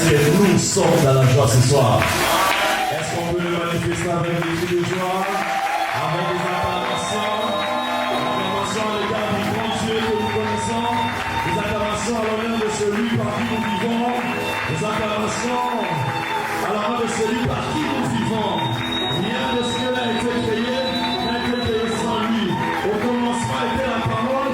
que nous sommes dans la joie ce soir? Est-ce qu'on peut le manifester avec des cris de joie, avec des acclamations à l'égard du grand Dieu que nous connaissons, des acclamations à l'honneur de celui par qui nous vivons, des acclamations à l'honneur de celui par qui nous vivons. Rien de ce qui a été créé n'a été créé sans lui. Au commencement était la parole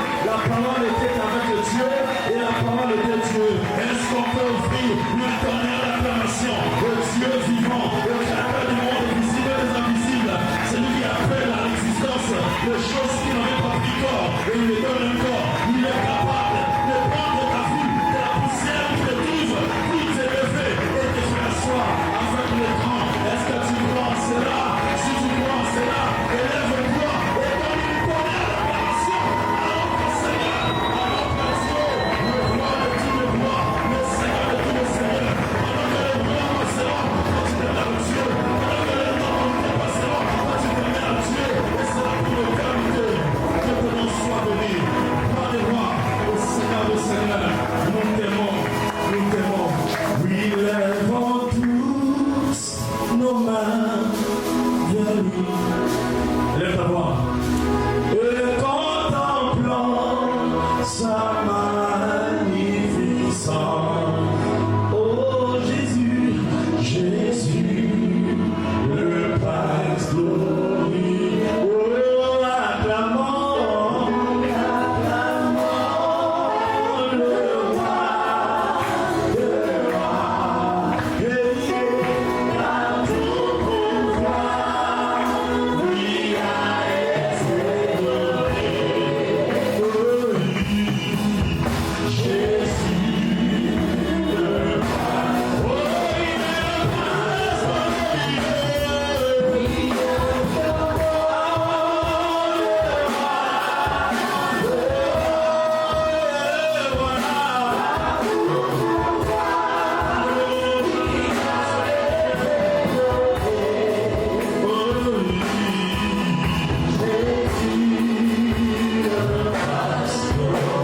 était avec Dieu et la parole était Dieu. Est-ce qu'on peut offrir une dernière acclamation au Dieu vivant, au créateur du monde visible et des invisibles, celui qui appelle à l'existence les choses qui n'avaient pas pris corps et il les donne un corps. Il est capable de prendre ta vie de la poussière qui te trouve, qui t'élever et te faire asseoir avec les grands. Est-ce que tu crois cela? Si tu crois cela, élève-toi et donne une première acclamation à notre Seigneur, à notre Dieu, le roi de tous les rois, le Seigneur de tous les seigneurs. Pendant que les rois passeront, quand tu t'aimes à Dieu, pendant que les temps passeront, quand tu t'aimes à Dieu, et c'est la pour l'éternité. Que ton nom soit béni. Roi des rois, au Seigneur des seigneurs, nous t'aimons, nous t'aimons. Oui, lèvons tous nos mains vers lui. Lève ta voix. Et contemplons sa magnificence. Oh Jésus, Jésus, le Prince glorieux. Oh, acclamons le roi de rois. Et à tout pouvoir, lui a été donné. Oh, Jésus, le Prince. Oh, il est le Prince glorieux.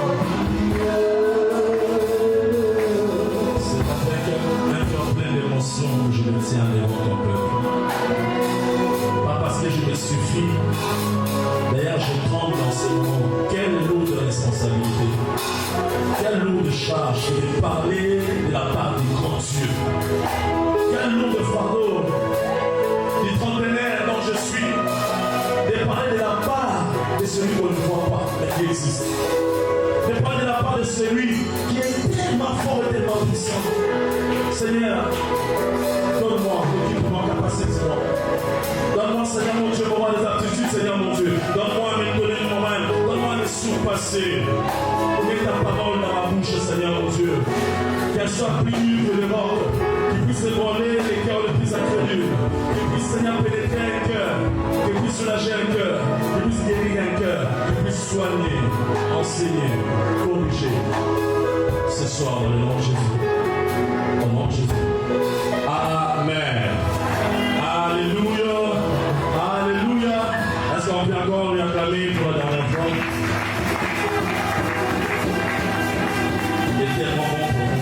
C'est avec un cœur plein d'émotion que je me tiens devant ton peuple. Pas parce que je me suffis. D'ailleurs, je tremble dans ce moment. Quelle lourde responsabilité. Quelle lourde charge de parler de la part du grand Dieu. Quel lourd fardeau du trentenaire dont je suis. De parler de la part de celui qu'on ne voit pas, mais qui existe. De parler de la part de celui qui est tellement fort et tellement puissant. Seigneur, donne-moi l'équipement capacitement. Donne-moi, Seigneur mon Dieu, moment des aptitudes, Seigneur mon Dieu. Donne-moi à me donner moi-même. Donne-moi à me surpasser. Mets ta parole dans ma bouche, Seigneur mon Dieu. Qu'elle soit plus nue que le mort. Qu'il puisse ébranler les cœurs les plus incrédules. Qu'il puisse, Seigneur, pénétrer un cœur. Qu'il puisse soulager un cœur. Qu'il puisse guérir un cœur. Qu'il puisse soigner, enseigner, corriger. Ce soir, dans le nom de Jésus. Au nom de Jésus. Amen. Alléluia. Alléluia. Est-ce qu'on peut encore lui acclamer pour la dernière fois? Il est tellement bon pour nous.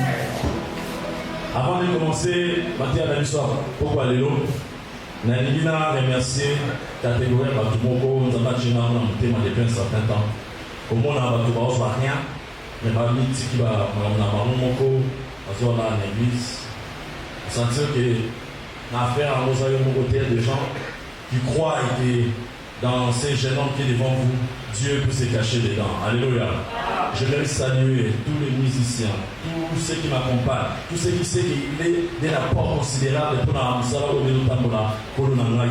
Avant de commencer, Mathieu a dit ça. Pourquoi Lélo? Nalina remercier catégorie Batumoko, nous avons déjà depuis un certain temps. Au moins, on a rien, mais pas mis qui va Moko, à l'église. Sentir que l'affaire à Rosario Mogoté des gens qui croient que dans ces jeunes hommes qui est devant vous, Dieu peut se cacher dedans. Alléluia. Je vais saluer tous les musiciens, tous ceux qui m'accompagnent, tous ceux qui savent qu'il est d'un apport considérable pour la Moussala ou de l'Otambola, pour le Nangaï,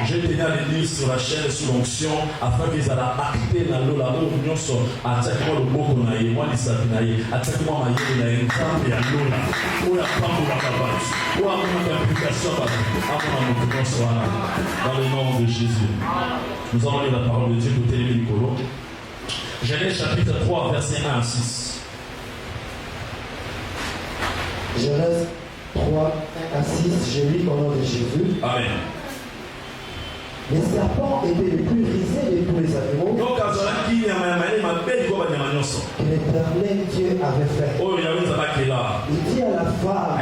je tenais à les lire sur la chaîne sous l'onction afin qu'ils aient acté dans l'eau là-haut, nous sommes attaquement le beau qu'on a eu, moi les savinaïs, attaquement ma yé, la entambe et à l'eau là, où la femme ou la cabane, où à mon implication, avant mon bonsoir, dans le nom de Jésus. Nous allons lire la parole de Dieu pour Télémé Nicolo. Genèse chapitre 3, versets 1 à 6. Genèse 3, 1 à 6, je lis au nom de Jésus. Amen. Les serpents étaient les plus risés de tous les animaux. Donc, il est l'Éternel Dieu avait fait. Oh, il y avait là. Il dit à la femme,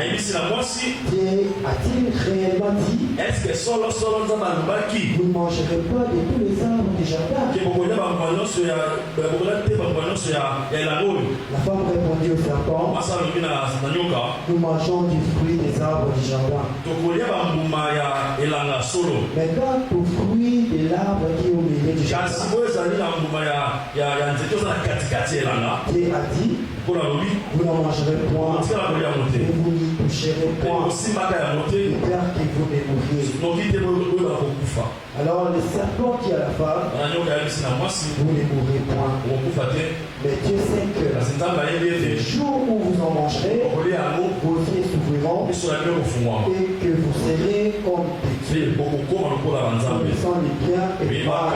Dieu a-t-il réellement dit, est-ce que solo vous ne mangerez pas de tous les arbres du jardin? La femme répondit au serpent, nous mangeons du fruit des arbres du jardin. Mais quant au fruit de l'arbre qui est au milieu du jardin, Dieu a dit, vous n'en mangerez point, et vous n'y toucherez point, de peur que vous ne mouriez. Alors le serpent dit à la femme, vous ne mourrez point. Mais Dieu sait que le jour où vous en mangerez, vos yeux s'ouvriront et que vous serez comme des dieux, connaissant le bien et le mal.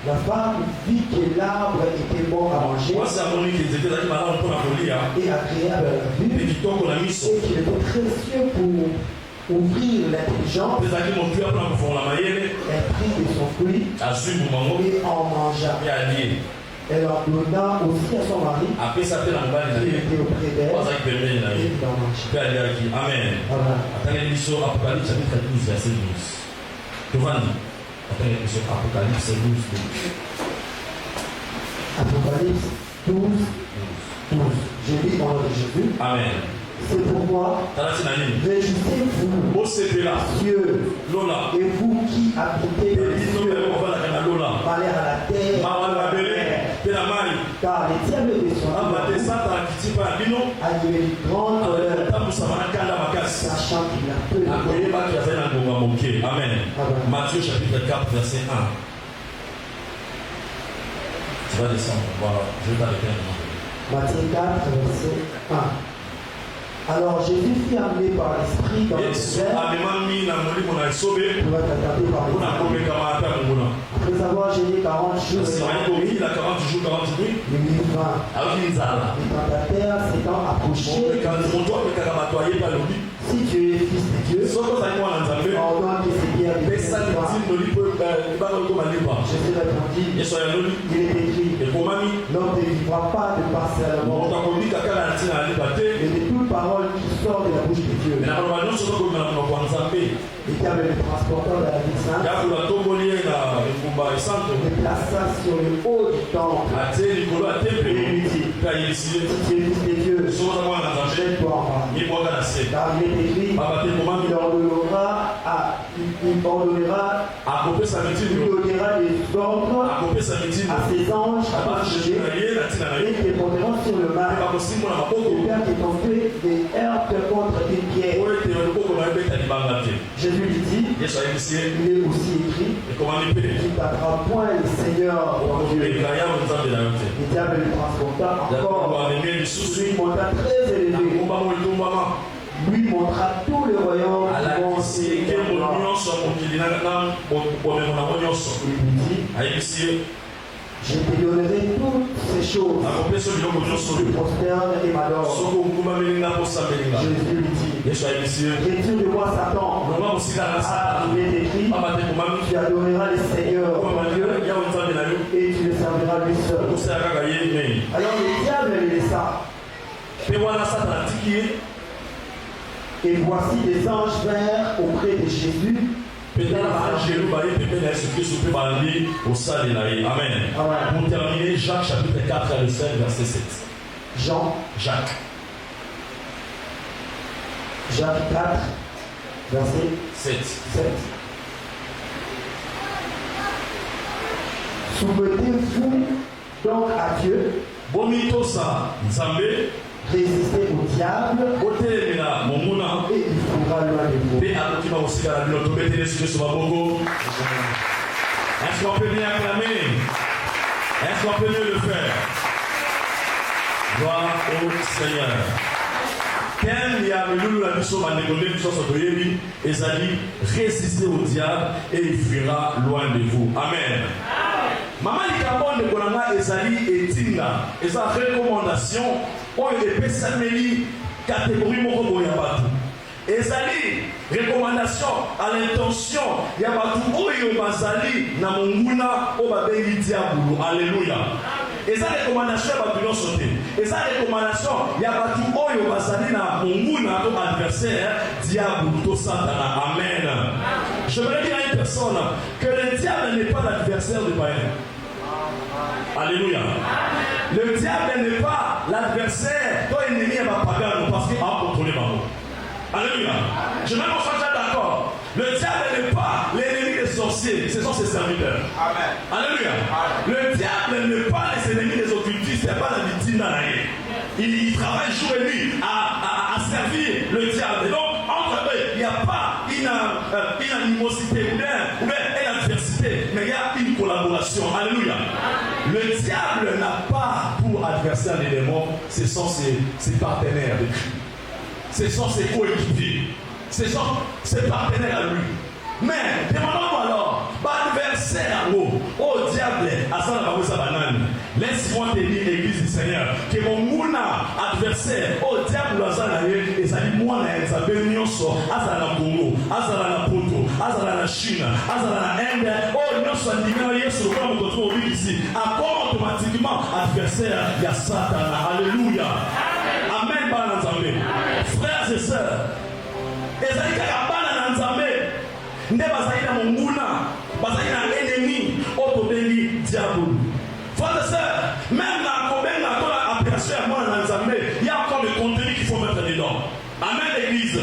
La femme vit que l'arbre était bon à manger et agréable à la vue, et qu'il était précieux pour ouvrir l'intelligence. Elle prit de son fruit et en mangea. Elle en donna aussi à son mari qui était auprès d'elle et il en mangeait. Amen. Apocalypse chapitre 12, verset 12. Apocalypse 12, 12. Je lis au nom de Jésus. Amen. C'est pourquoi réjouissez-vous, cieux, et vous qui habitez les cieux, malheur à la terre, car les diables descendent a lieu une grande colère, sachant qu'il a peu de temps. Amen. Matthieu chapitre 4, verset 1. Tu vas descendre, voilà, je vais t'arrêter. Matthieu 4, verset 1. Alors Jésus fut amené par l'Esprit dans le désert pour être attrapé par les démons. Après avoir gêné 40 jours et 40 nuits, le nuit vint. Les tentataires s'étant approchés, si tu es fils de Dieu, ordonne que ces pierres deviennent pain. Jésus répondit, il est écrit, l'homme ne vivra pas de par seulement, mais de toute parole qui sort de la bouche de Dieu. Les diables le transportant dans la ville sainte, le plaça sur le haut du temple et lui dit, si tu es fils de Dieu, jette-toi en bas. Car il est écrit, il ordonnera des ordres à ses anges à protéger et qui porteront sur le mal. Et bien qu'ils t'ont fait des heurts contre une pierre. Jésus lui dit, il est aussi écrit, tu n'attraperas point le Seigneur ton Dieu. Le diable le transporta encore, lui monta très élevé, lui montra tout le royaume du monde. Il lui dit, je te donnerai toutes ces choses. Tu prosternes et m'adores. Jésus lui dit, retire de moi Satan. Il est écrit, tu adoreras le Seigneur ton Dieu et tu le serviras lui seul. Alors le diable le laissa. Et voici des anges vinrent auprès de Jésus. Amen. Pour terminer, Jacques chapitre 4, verset 7. Jacques 4, verset 7. Soumettez-vous donc à Dieu. Résistez au diable et il fera loin de vous. Est-ce qu'on peut bien acclamer? Est-ce qu'on peut mieux le faire? Gloire au Seigneur. Résistez au diable et il fuira loin de vous. Amen. Maman Likabon de Kolanga Ezali et Tinga. Et sa recommandation, on est pessameli catégorie Moko Yabatu. Ezali, recommandation à l'intention, Yabatu Oyo Bazali, Namunguna, Obabengi Diabulu. Alléluia. Et ça recommandation à Babylon sauté. Et ça recommandation, il y a pas tout oyo basali na munguna comme adversaire, diable ou Satan. Amen. Je voudrais dire à une personne que le diable n'est pas l'adversaire du païen. Alléluia. Le diable n'est pas l'adversaire, toi ennemi à ma pagan parce qu'il a contrôlé ma mort. Alléluia. Je mets mon frère d'accord. Le diable n'est pas l'ennemi des sorciers, ce sont ses serviteurs. Amen. Alléluia. Le diable n'est pas les ennemis des occultistes, il n'y a pas la victime dans la haine. Il travaille jour et nuit à servir le diable. Et donc, entre eux, il n'y a pas une animosité ou bien une adversité, mais il y a une collaboration. Alléluia. Le diable n'a pas pour adversaire les démons, ce sont ses partenaires de Christ. Ce sont ses coéquipiers. Ce sont ses partenaires à lui. Mais, demandons-nous alors, l'adversaire au diable, à ça, laisse-moi te dire, l'église du Seigneur, que mon adversaire au diable, et ça dit, moi, ça veut dire, Azala Congo, Azala Poto, Azala Chine, Azala Inde, oh, nous sommes libérés sur le plan de notre vie ici. Encore automatiquement, adversaire, il y a Satan. Alléluia. Amen, Banazamé. Frères et sœurs, et ça dit qu'il y a Banazamé. Nde bazali na monguna, bazali na ennemi, otobengi diable. Frères et sœurs, même dans la appellation à moi dans Nzambe, il y a encore le contenu qu'il faut mettre dedans. Amen l'église.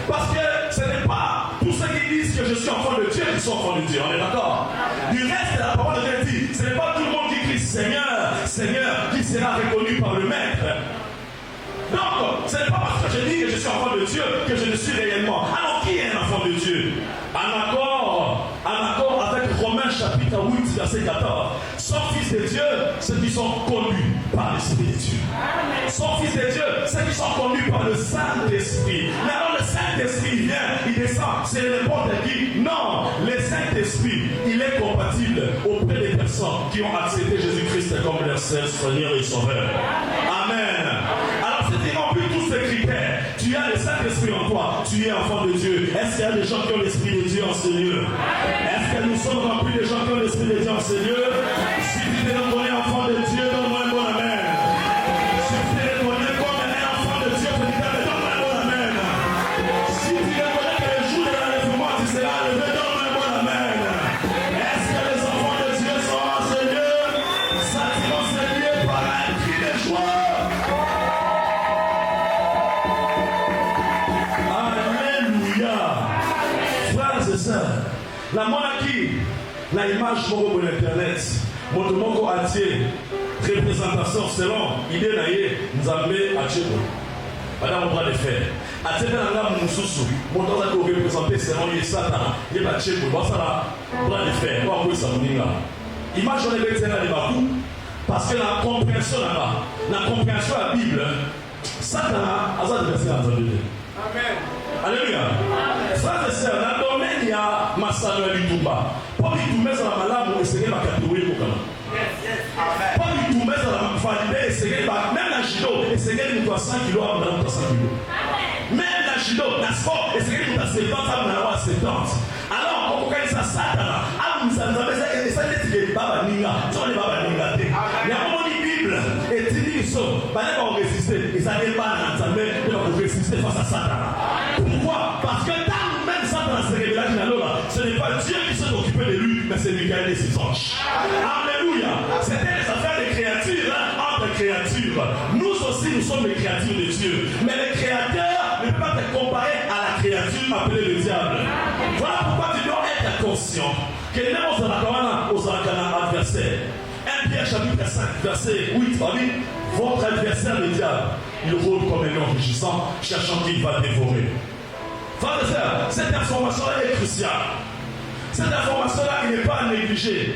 Parce que ce n'est pas tous ceux qui disent que je suis enfant de Dieu qui sont enfants de Dieu. On est d'accord? Du reste, la parole de Dieu dit, ce n'est pas tout le monde qui crie Seigneur, Seigneur, qui sera reconnu par le Maître. Donc, ce n'est pas parce que je dis que je suis enfant de Dieu que je le suis réellement. Alors, qui est un enfant de Dieu? En accord avec Romains chapitre 8, verset 14. Son fils de Dieu, ceux qui sont connus par l'Esprit de Dieu. Son fils de Dieu, ceux qui sont connus par le Saint-Esprit. Mais alors le Saint-Esprit vient, il descend. C'est n'importe qui. Non, le Saint-Esprit, il est compatible auprès des personnes qui ont accepté Jésus-Christ comme leur Seigneur et Sauveur. Amen. Alors c'est rempli tous ces critères. Tu as le Saint-Esprit en toi, tu es enfant de Dieu. Est-ce qu'il y a des gens qui ont l'Esprit de Dieu en ce lieu? Est-ce que nous sommes remplis des gens qui ont l'Esprit de Dieu en ce lieu? Si tu te reconnais enfant de Dieu, donne-moi un bon amen. Si tu te reconnais comme un enfant de Dieu, donne-moi un bon amen. Si tu reconnais que le jour de l'enlèvement, tu seras levé, donne-moi un bon amen. Est-ce que les enfants de Dieu sont en ce lieu? S'attirant ce lieu par un cri de joie. La monarchie, l'image de l'internet, mon moko entier, représentation selon l'idée naïe, nous avons acheté. Madame, on va le faire. À cette heure-là, mon sous-sous, mon temps à représenter selon les Satan, il va acheter pour ça, on va le faire. On va voir ça, image on est bêtise dans les Bakou, parce que la compréhension là-bas, la compréhension de la Bible, Satan a ça de verset dans la Bible. Amen. Alléluia. Frères et sœurs, dans le domaine, il y a Massano et Litumba. Pas du tout, mais dans la malade, on essaie ma catégorie pour quand même. Pas du tout, mais dans la validée, essayer même la judo, essayer de 100 kilos à 300 kilos. Même la judo, la sport, essayer de 70 à 70. Alors, on regarde ça, Satan, ah, vous savez, ça veut dire que Baba Ninga, tu vois les Baba Ninga. Il y a un moment de Bible, et tu dis, ils sont, pas résister, ils n'avaient pas d'ensemble, ils vont résister face à Satan. Pourquoi? Parce que tant même Satan se révèle ce n'est pas Dieu qui s'est occupé de lui, mais c'est Michael et ses anges. Alléluia. C'était les affaires des créatures, entre créatures. Nous aussi, nous sommes les créatures de Dieu. Mais le créateur ne peut pas te comparer à la créature appelée le diable. Voilà pourquoi tu dois être conscient que même aux adversaires. 1 Pierre chapitre 5, verset 8, on dit, votre adversaire le diable, il rôle comme un lion rugissant, cherchant qu'il va dévorer. Frères et sœurs, cette information-là est cruciale. Cette information-là, il n'est pas à négliger.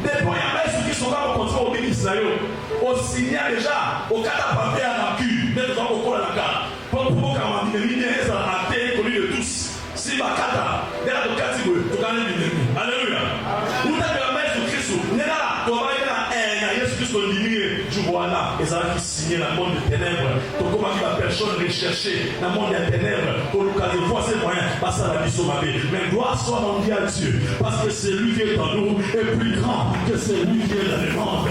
Des premiers ceux qui sont là au contrôle au ministre, au signal déjà, au cas d'apporter à la cul, mais nous avons au col à la carte. Pour qu'on ait mis des actes connus de tous. Si ma cata, n'est là de catégorie, tu gagnes du début. Alléluia. Vous avez la main sur Christ, n'est là, tu vas aller à Jésus-Christ. qu'on diminue du voilà, et ça va qui signer dans le monde des ténèbres. Donc, comment la personne rechercher dans le monde des ténèbres pour le cas de voir ses moyens, parce que ça va dire mais gloire soit rendue à Dieu, parce que celui qui est en nous est plus grand que celui qui est dans le monde.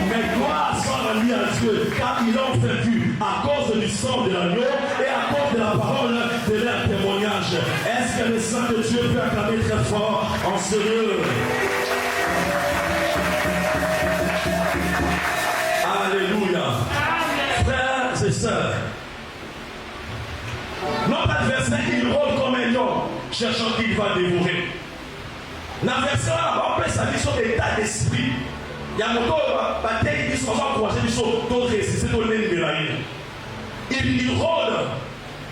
Mais gloire soit rendue à Dieu, car ils ont vaincu à cause du sang de l'agneau et à cause de la parole de leur témoignage. Est-ce que le sang de Dieu peut acclamer très fort en ce lieu? Alléluia. Frères et sœurs, notre adversaire, il rôde comme un lion, cherchant qu'il va dévorer. L'adversaire, on peut s'habiller sur l'état d'esprit. Il y a mon bataille qui sont encouragés, qui sont d'autres récits, il rôde,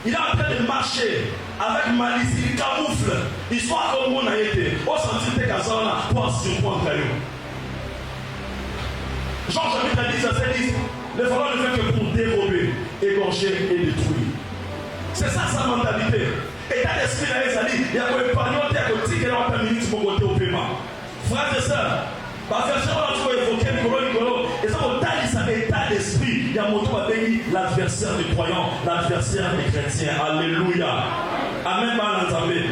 il est en train de marcher avec malice, il camoufle, histoire que le monde a été, au senti de Kazana, pour surprendre Kayo. Jean-Jacques a dit à ses listes, le voleur ne fait que pour dérober, égorger et détruire. C'est ça sa mentalité. Et dans l'esprit, il y a un pagnon, il y a un petit qui est en train de minutes pour côté au paiement. Frères et sœurs, la version où on a évoqué Nicolo, et ça, on a dit ça, état d'esprit. Il y a un mot qui a béni l'adversaire des croyants, l'adversaire des chrétiens. Alléluia. Amen, mal entendu.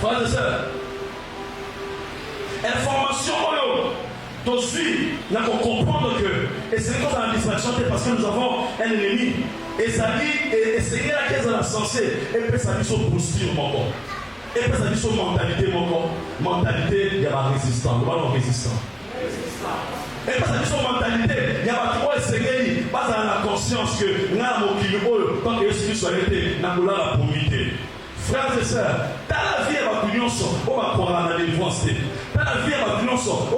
Frères et sœurs, information, aussi, nous avons comprendre que, et c'est comme dans la distraction, parce que nous avons un ennemi. Et ça dit, et c'est la caisse de la sensée, et puis ça dit son posture, mon corps. Et puis ça dit son mentalité, mon corps. Mentalité, il y a la résistance. Nous allons résistant. Et puis ça dit son mentalité, il y a la trois essayés, pas dans la conscience que nous avons qui nous, tant que Jésus soit été, nous avons la probité. Frères et sœurs, dans la vie, on va croire en la délivrance. Dans la vie, on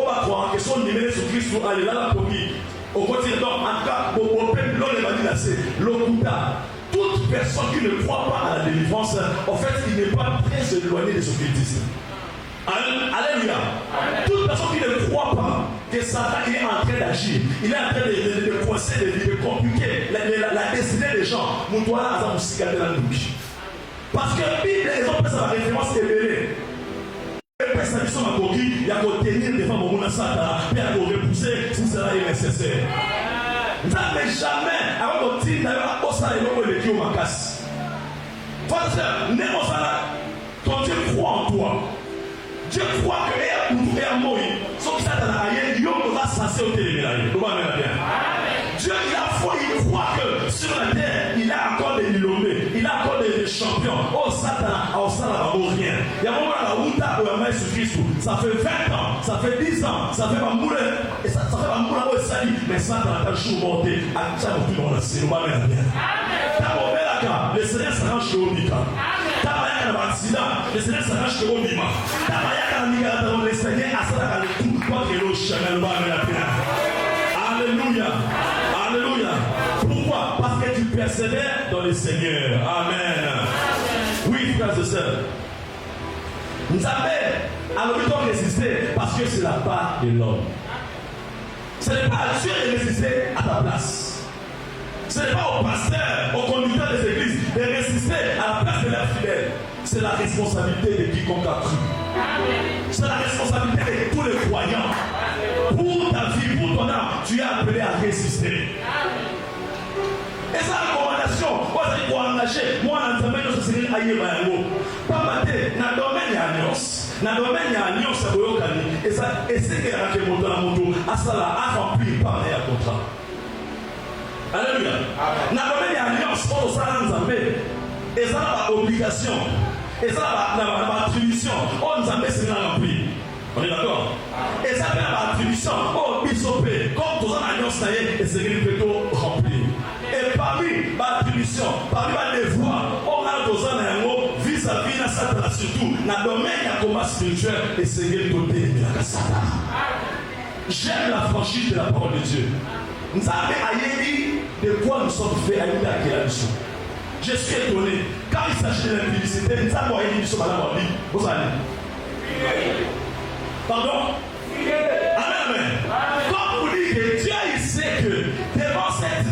va croire que son numéro sur Christ pour aller là, la première. Au quotidien, donc, en tout cas, au peuple, l'on est dit là, c'est l'okuta. Toute personne qui ne croit pas à la délivrance, en fait, il n'est pas très éloigné de ce qu'il dit. Alléluia. Toute personne qui ne croit pas que Satan il est en train d'agir, il est en train de coincer, de compliquer la destinée des gens. Mon doigt là, ça aussi garder la bouche. Parce que la Bible, les hommes, ça la référence révélée. Et ça dit son coquille, il y a qu'à tenir devant mon monde Satan, puis il y a qu'à repousser si cela est nécessaire. Vous n'avez jamais, avant de dire, d'ailleurs, au sein de l'homme de Dieu, ma casse. Frère, né au sein ton Dieu croit en toi. Dieu croit que nous est mort. Sauf que Satan a rien, il y a censé au téléménage. Dieu, il a foi, il croit que sur la terre, il a encore des millionnaires, il a encore des champions. Oh, Satan, oh, ça n'a pas rien. Il y a un moment là où tu as sur Christ. Ça fait 20 ans, ça fait 10 ans, ça fait pas mourir. Et ça fait pas mourir au salut. Mais Satan a toujours monté. À ça, on peut dans la scène. On va bien. Le Seigneur s'arrange chez Omika. T'as un accident, le Seigneur s'arrange chez Omika. T'as un le Seigneur a ça dans le tout. Quoi que l'eau chanel va me la faire. Alléluia. Alléluia. Pourquoi? Parce que tu persévères dans le Seigneur. Amen. Oui, frères et sœurs. Nous avons résister parce que c'est la part de l'homme. Ce n'est pas à Dieu de résister à ta place. Ce n'est pas au pasteur, au conducteur des églises de résister à la place de leurs fidèles. C'est la responsabilité de quiconque a cru. C'est la responsabilité de tous les croyants. Pour ta vie, pour ton âme, tu es appelé à résister. Et sa recommandation, moi, c'est pour engager. Moi, dans le domaine de ce Seigneur, aïe, pas mater, dans le domaine, il y a alliance. Dans le domaine, il y a alliance à Boyokani. Et ça, et c'est qu'il y a un moto, la moto, à ça, à remplir par un contrat. Alléluia. Dans le domaine, il y a alliance, on s'en a et ça, la obligation. Et ça, la attribution. On nous a mis c'est rempli. On est d'accord? Et ça fait l'attribution. Oh, bisopé. Comme tous en alliance, et c'est plutôt rempli. Et parmi l'attribution, parmi les devoirs, on a tous en alliance vis-à-vis de Satan, surtout dans le domaine de combat spirituel, et c'est le côté de Satan. J'aime la franchise de la parole de Dieu. Nous avons dit de quoi nous sommes faits à l'unité là-dessus. Je suis étonné. Quand il s'agit de l'impudicité, nous avons dit que nous sommes à la vie. Vous allez. Pardon? Amen. Comme vous dites que Dieu il sait que devant cette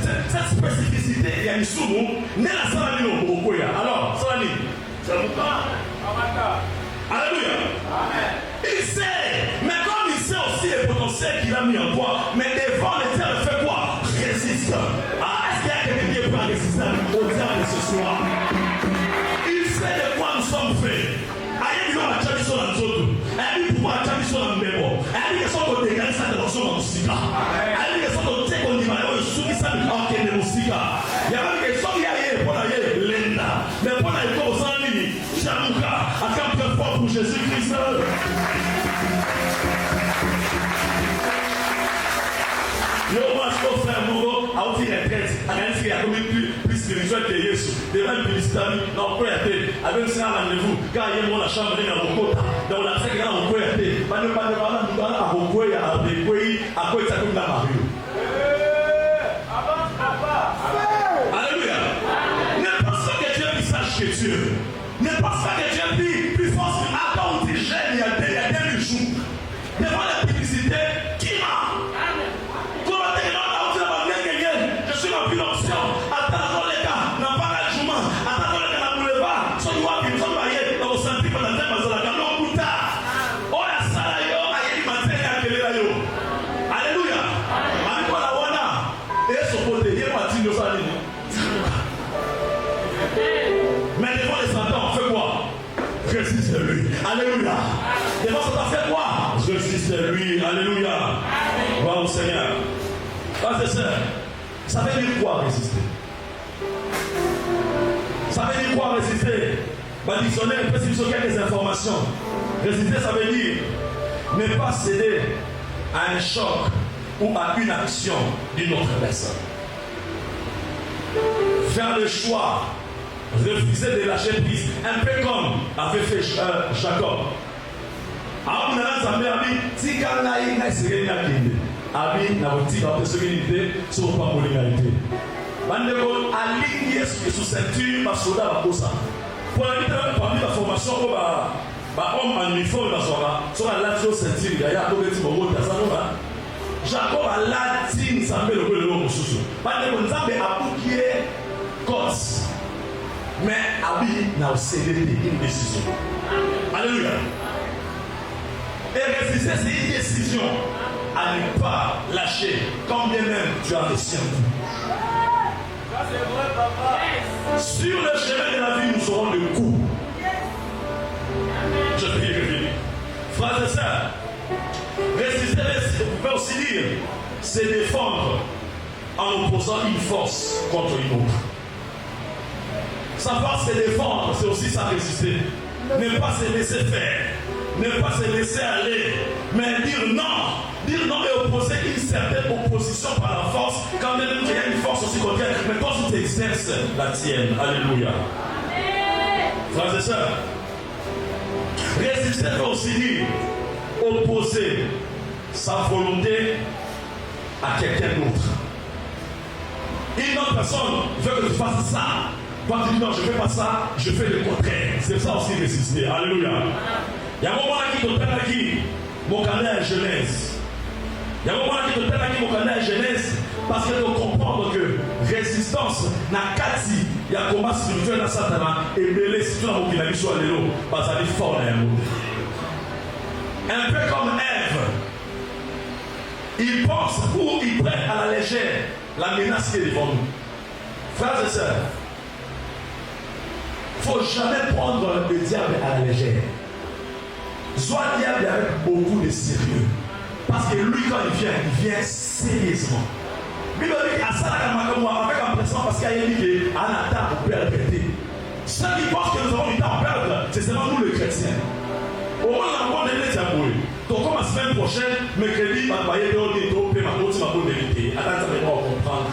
spécificité, il y a une soumou, n'est la salami au Bokoya. Alors, salami, c'est mon cas. Alléluia. Il sait, mais comme il sait aussi les potentiels qu'il a mis en toi. Mais devant le diable, fais quoi? Résiste. Est-ce qu'il y a quelqu'un qui est prêt à résister au diable ce soir? Il sait de quoi nous sommes faits. Aïe, il a déjà dit sur la zone. Aïe, il pourra déjà dit sur la mémoire. Aïe, il y a son côté, il y a sa dimension dans le sika. Aïe, il y a son côté, on dit, il y a son qui s'appelle Orken de Moussika. Il y a même des gens qui aillent pour aller l'Enda. Mais pour aller pour ça, Jamouka, à quatre fois pour Jésus-Christ. Yo, moi, je peux faire un mot à ouvrir les traites. À un qui a commis plus spirituel que Jésus. Devant une publicité, non, quoi était. Avec un rendez-vous, car il y a mon chambre dans mon côté. Donc, la seconde, on peut être. Pas de parler, à mon coin, à des pays, à quoi ça comme la Marie. Alléluia. Ne pense pas que Dieu lui sache que Dieu. Ne pense pas que Dieu est plus fort que Adam ou tes gènes, il y a des jours. Devant la publicité, qui m'a? Comment t'es là, je suis dans une option. Attends, les gars, n'a pas d'ajouement. Attends, les gars, n'a pas de boulevard. Sois moi, puis sois moi, dans vos sentiers, pendant la terre, dans la gare, non, plus tard. Oh, la salle, aïe, il m'a dit, alléluia. Avec quoi la wana? Et son côté, il y a pas de nous aller. Mais devant les Satan, fais quoi? Résiste lui. Alléluia. Devant Satan, fais quoi? Résiste lui. Alléluia. Gloire au Seigneur. Frères et sœurs, ça veut dire quoi résister? Ça veut dire quoi résister? Dictionnaire, précise sur quelques informations. Résister, ça veut dire ne pas céder à un choc ou à une action d'une autre personne. Faire le choix, refuser de lâcher prise, un peu comme avait fait Jacob. Alors, on a ensemble avec Tika Naï Naïsiré Nakinde. Abi na Tika Otesogenité sur pas pour l'égalité. Bandeko aligné sous ceinture, ma soldat va pour ça. Pour la vitesse, parmi la formation, homme en uniforme, sur la latio ceinture, il y a un peu de mots de Sanova. Jacob a latin, ça met le peu de l'homme sous. Bandeko Nzambe a bouclier Corse. Mais Abi n'a cédé une décision. Alléluia. Et résister, c'est une décision à ne pas lâcher, quand bien même tu as réussi un coup. Ça c'est vrai, papa. Sur le chemin de la vie, nous aurons le coup. Je prie que je dis. Frères et sœurs, résister, vous pouvez aussi dire, c'est défendre en opposant une force contre une autre. Savoir se défendre, c'est aussi ça résister. Ne pas se laisser faire, ne pas se laisser aller, mais dire non. Dire non et opposer une certaine opposition par la force, quand même qu'il y a une force aussi contraire, mais quand tu exerces la tienne. Alléluia. Frères et sœurs, résister veut aussi dire opposer sa volonté à quelqu'un d'autre. Une autre personne veut que tu fasses ça. Toi tu dis non, je ne fais pas ça, je fais le contraire. C'est ça aussi résister. Alléluia. Il y a un moment qui te perd qui mon canal Genèse. Il y a un moment qui te perd qui mon canal Genèse parce que de comprendre que résistance n'a qu'à dire il y a un combat spirituel dans Satan et mêlé si tu as mon qui soit l'élo parce qu'il est fort dans un monde. Un peu comme Ève. Il pense ou il prend à la légère la menace qui est devant nous. Frères et sœurs, il ne faut jamais prendre le diable à la légère. Sois diable avec beaucoup de sérieux. Parce que lui, quand il vient sérieusement. Mais il dit à ça, avec impression, parce qu'il y a une idée, en attente pour perdre. Ceux qui pensent que nous avons du temps à perdre, c'est seulement nous les chrétiens. Au moins, on a des diaboles. Donc, comme la semaine prochaine, mercredi, on va y aller au détour, puis ma route, ma bonne vérité. Attends, ça va comprendre.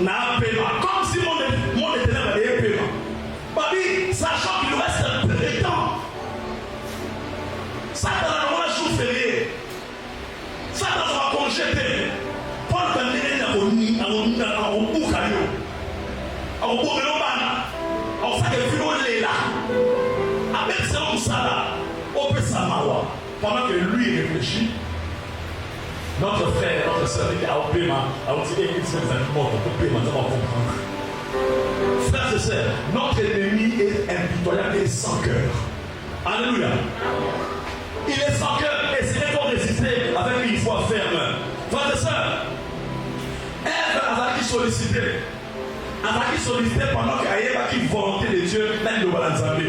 N'a paiement. Comme si mon éternel avait paiement. Babi, sachant qu'il nous reste un peu de temps. Ça dans un jour férié. Ça dans un congé. Paul va venir à mon bouc à l'eau. À mon bouc de l'Obana. On fait que Philo est là. Avec ce nom ça là, on peut s'amawa. Pendant que lui réfléchit. Notre frère, notre soeur, il a un paiement. Alors, il dit qu'il se fait un paiement, ça va comprendre. Frères et sœurs, notre ennemi est impitoyable et sans cœur. Alléluia. Il est sans cœur. Et c'est qu'il faut résister avec une foi ferme. Frères et sœurs, Ève a été sollicitée. Elle a été sollicitée pendant qu'elle avait la volonté de Dieu dans le Balanzambé.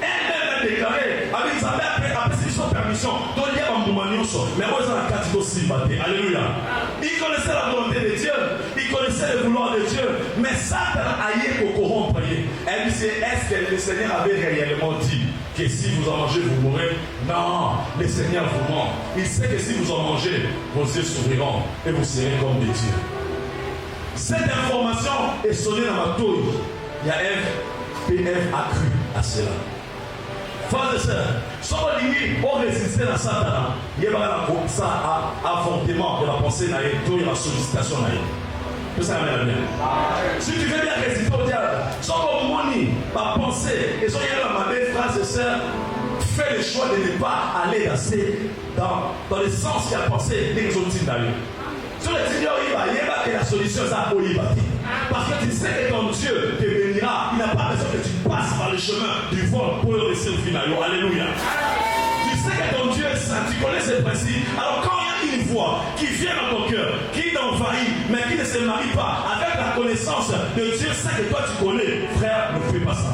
Elle-même a déclaré, avec sa mère, après son permission, donc il y a un moment, mais moi, j'ai un cas aussi battu. Alléluia. Il connaissait la volonté de Dieu, il connaissait le vouloir de Dieu, mais Satan a eu pour corrompre. Elle disait, est-ce que le Seigneur avait réellement dit que si vous en mangez, vous mourrez? Non, le Seigneur vous ment. Il sait que si vous en mangez, vos yeux s'ouvriront et vous serez comme des dieux. Cette information est sonnée dans ma touille. Il y a Ève, et Ève a cru à cela. Frères et sœurs, si on résistait à Satan, il y a ça affrontement de la pensée, de la sollicitation. Si tu veux bien résister au diable, si on va penser, et si on a ma belle frères et sœurs, fais le choix de ne pas aller dans le sens qu'il a pensé dès que sont d'ailleurs. Sur le Seigneur, il va que la solution est à Oïbati. Parce que tu sais que ton Dieu te bénira. Il n'a pas besoin que tu passes par le chemin du vol pour le réussir au final. Alléluia. Tu sais que ton Dieu est saint. Tu connais ses principes. Alors quand il y a une voix qui vient dans ton cœur, qui t'envahit, mais qui ne se marie pas avec la connaissance de Dieu saint que toi tu connais, frère, ne fais pas ça.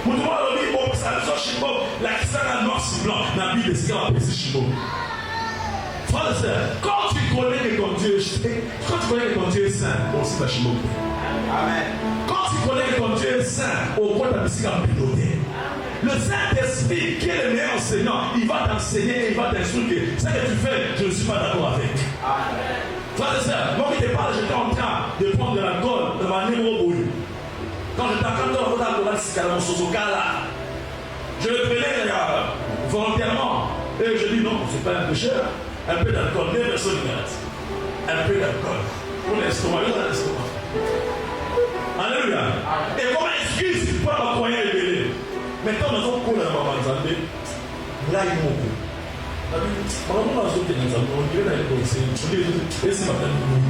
Pour toi, on dit, bon, ça nous a chimbo. La Christiane a noir sur blanc. La Bible, c'est qu'on appelle chimbo. Frère et sœur, quand tu connais que ton Dieu est saint, aussi va chimbo. Amen. Quand tu connais que ton Dieu est saint, au point de la piloter. Le Saint-Esprit, qui est le meilleur enseignant, il va t'enseigner et il va t'instruire. Ce que tu fais, je ne suis pas d'accord avec. Amen. Frère et sœur, moi qui te parle, j'étais en train de prendre de la colle de ma numéro. Quand j'étais en train de regarder je le prenais volontairement. Et je dis non, c'est pas un péché. Un peu d'alcool, des personnes ignorantes. Un peu d'alcool. Pour l'estomac, alléluia. Et comme excuse pour la croyance révélée. Maintenant, nous avons cours dans la Banzambé. Là, il m'a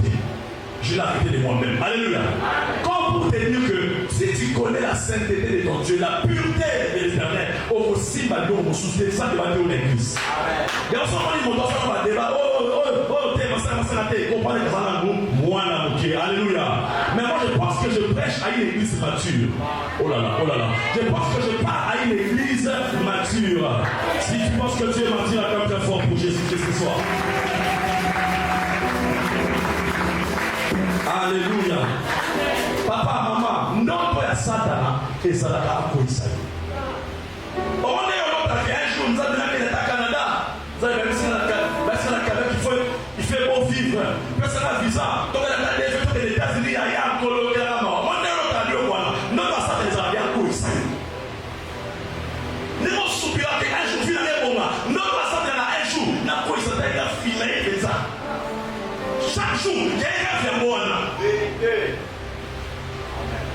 dit. Je l'ai arrêté de moi-même. Alléluia. Comme pour te dire que si tu connais la sainteté de ton Dieu, la pureté de l'Éternel, aussi va dire au souci, ça va dire l'église. Il y a aussi un monde qui va débat. Alléluia. Mais moi je pense que je prêche à une église mature. Oh là là, oh là là. Je pense que je parle à une église mature. Si tu penses que tu es mature, acclame très fort pour Jésus-Christ ce soir. Alléluia. Papa, maman, non pas à Satan et ça l'a pas accueilli. On est un jour, nous avons dit au Canada. Vous avez vu il fait beau vivre. Personne n'a visa. Donc, il a des gens des États-Unis, il y a un colo qui est là. On est un autre quoi. Non, ça les a bien accueilli. Nous avons soupiré un jour, finalement, non, ça un jour, n'a pas eu ça, il a filé ça. Chaque jour, il y a un bon.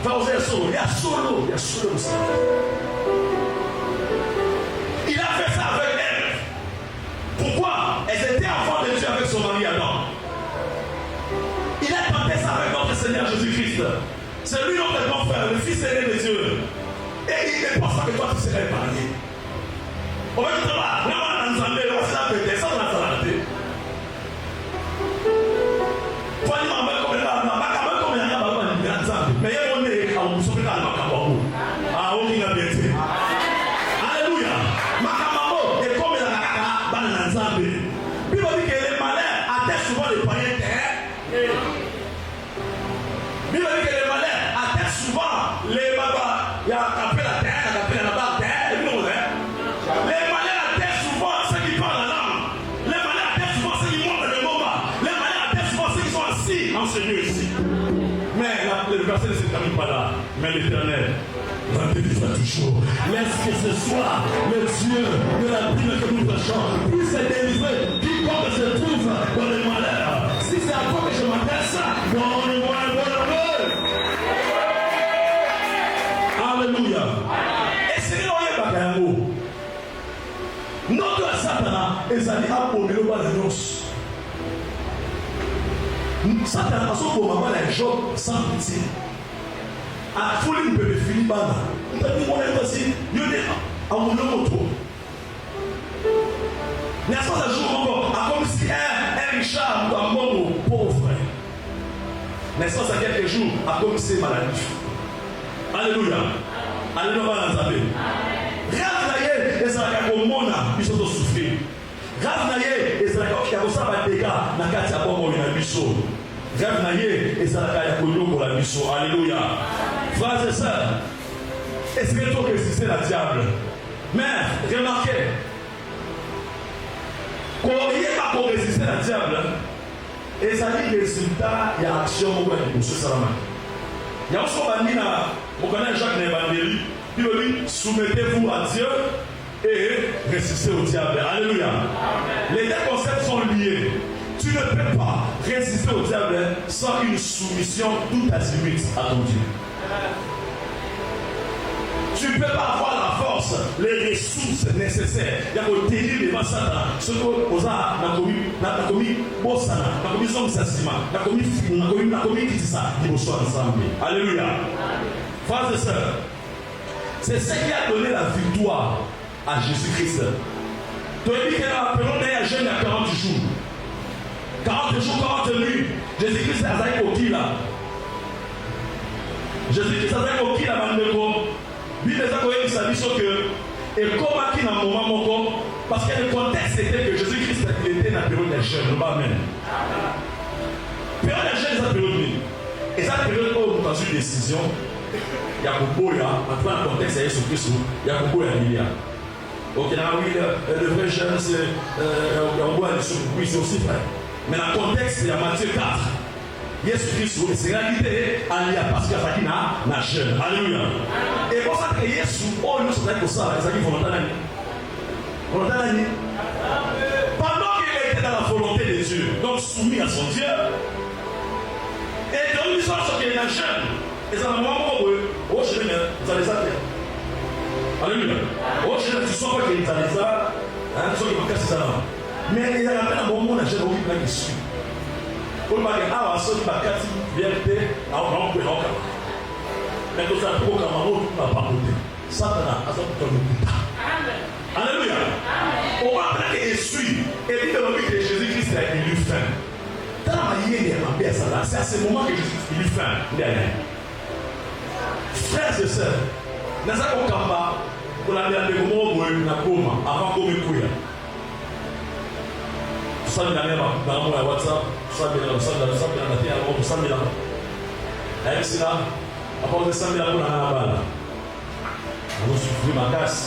Il y a solo aussi. Il a fait ça avec elle. Pourquoi? Elle était enfant de Dieu avec son mari Adam. Il a tenté ça avec notre Seigneur Jésus-Christ. C'est lui notre grand frère, le fils aîné de Dieu. Et il ne pense pas que toi tu serais épargné. On va dire là, on va peut-être ça, on va s'arrêter. Mais on est à alléluia. Makamabo est comme la banane. Bible dit que les malheurs attestent souvent les païens. Bible dit que les malheurs attestent souvent les babas. Il y a un la terre, il y a la barre terre. Les malheurs attestent souvent ceux qui parlent la langue. Les malheurs attestent souvent ceux qui montent le moment. Les malheurs attestent souvent ceux qui sont assis enseignés ici. Mais le verset ne se termine pas là. Mais l'Éternel va te vivre toujours. Laisse que ce soit le Dieu de la Bible que nous prêchons puisse se délivrer quiconque se trouve dans le malheur. Si c'est à toi que je m'adresse, donne-moi un bon amour. Alléluia. Et c'est là où il y a notre Satan est allé à Pomelo Balanos. Satan a son moment la Job sans pitié. A folie ne peut finir par là. On t'a dit, on est aussi. En mon nom, n'est-ce pas un jour encore, comme si un Richard ou un bon pauvre, n'est-ce pas quelques jours, comme si maladie. Alléluia. Alléluia. Rêve et ça va comme mon âme, ils sont souffrir. Rêve et ça va comme ça va dégâts, n'a qu'à t'y avoir une mission. Rêve et ça va comme la mission. Alléluia. Frères et sœurs, est-ce que tu peux résister la diable? Mais remarquez, quand il n'y a pas pour résister la diable, et ça dit que le résultat, il y a action au bout de ce Salama. Il y a aussi un bandit, on connaît Jacques Nevangélie, il dit soumettez-vous à Dieu et résistez au diable. Alléluia. Les deux concepts sont liés. Tu ne peux pas résister au diable sans une soumission tout azimut à ton Dieu. Tu ne peux pas avoir la force, les ressources nécessaires. Il y a le délire de Massata. Ce que vous avez commis, Bossana, la commission de Sassima, la commis qui dit ça, ils vont soit ensemble. Alléluia. Frères et sœurs, c'est ce qui a donné la victoire à Jésus-Christ. Tu as dit que la période est jeune à 40 jours. 40 jours, 40 nuits. Jésus-Christ a été au qui là? Jésus-Christ a été au qui là, Mandeko? Bible est que et comme à qui dans le moment parce que le contexte était que Jésus-Christ était dans la période des jeunes. Amen. Période des jeunes, c'est la période. Et cette période où nous avons une décision, il y a beaucoup de en tout cas, le contexte est Jésus-Christ, il y a beaucoup de milliards. Ok, oui, le vrai jeune, c'est oui, c'est aussi vrai. Mais dans le contexte, il y a Matthieu 4. Jésus-Christ, c'est réalité, il y a parce qu'il y a un jeune. Alléluia. Et pour ça que Jésus, oh, nous sommes comme ça, les amis volontaires. Pendant qu'il était dans la volonté de Dieu, donc soumis à son Dieu, et donc nous sommes qu'il est un jeune. Et ça va vraiment, oh, je vais vous allez ça. Alléluia. Oh, je vais vous sois pas qu'il est allé ça, hein, soit qu'il va casser ça là. Mais il y a un moment, un jeune qui suit. Pour le bagage, ah, ceux qui va casser, vérité, ah, on peut en faire. Mais tout ça, pour Cameroun, on va pas voter. Satan a ça pour nous. Alléluia. On va apprendre qu'il suit. Et puis, dans le but que Jésus-Christ a élu fin. Dans la manière de la ça là, c'est à ce moment que Jésus élu fin. Frères et sœurs, nous avons combat pour la dernière moment où on a combat avant qu'on me couille. Tout ça, il y a dans mon WhatsApp, tout ça, il y a dans la télé, tout ça, il y a là. Et c'est là. Après, ça me l'a dit à la balle. On a souffert ma casse.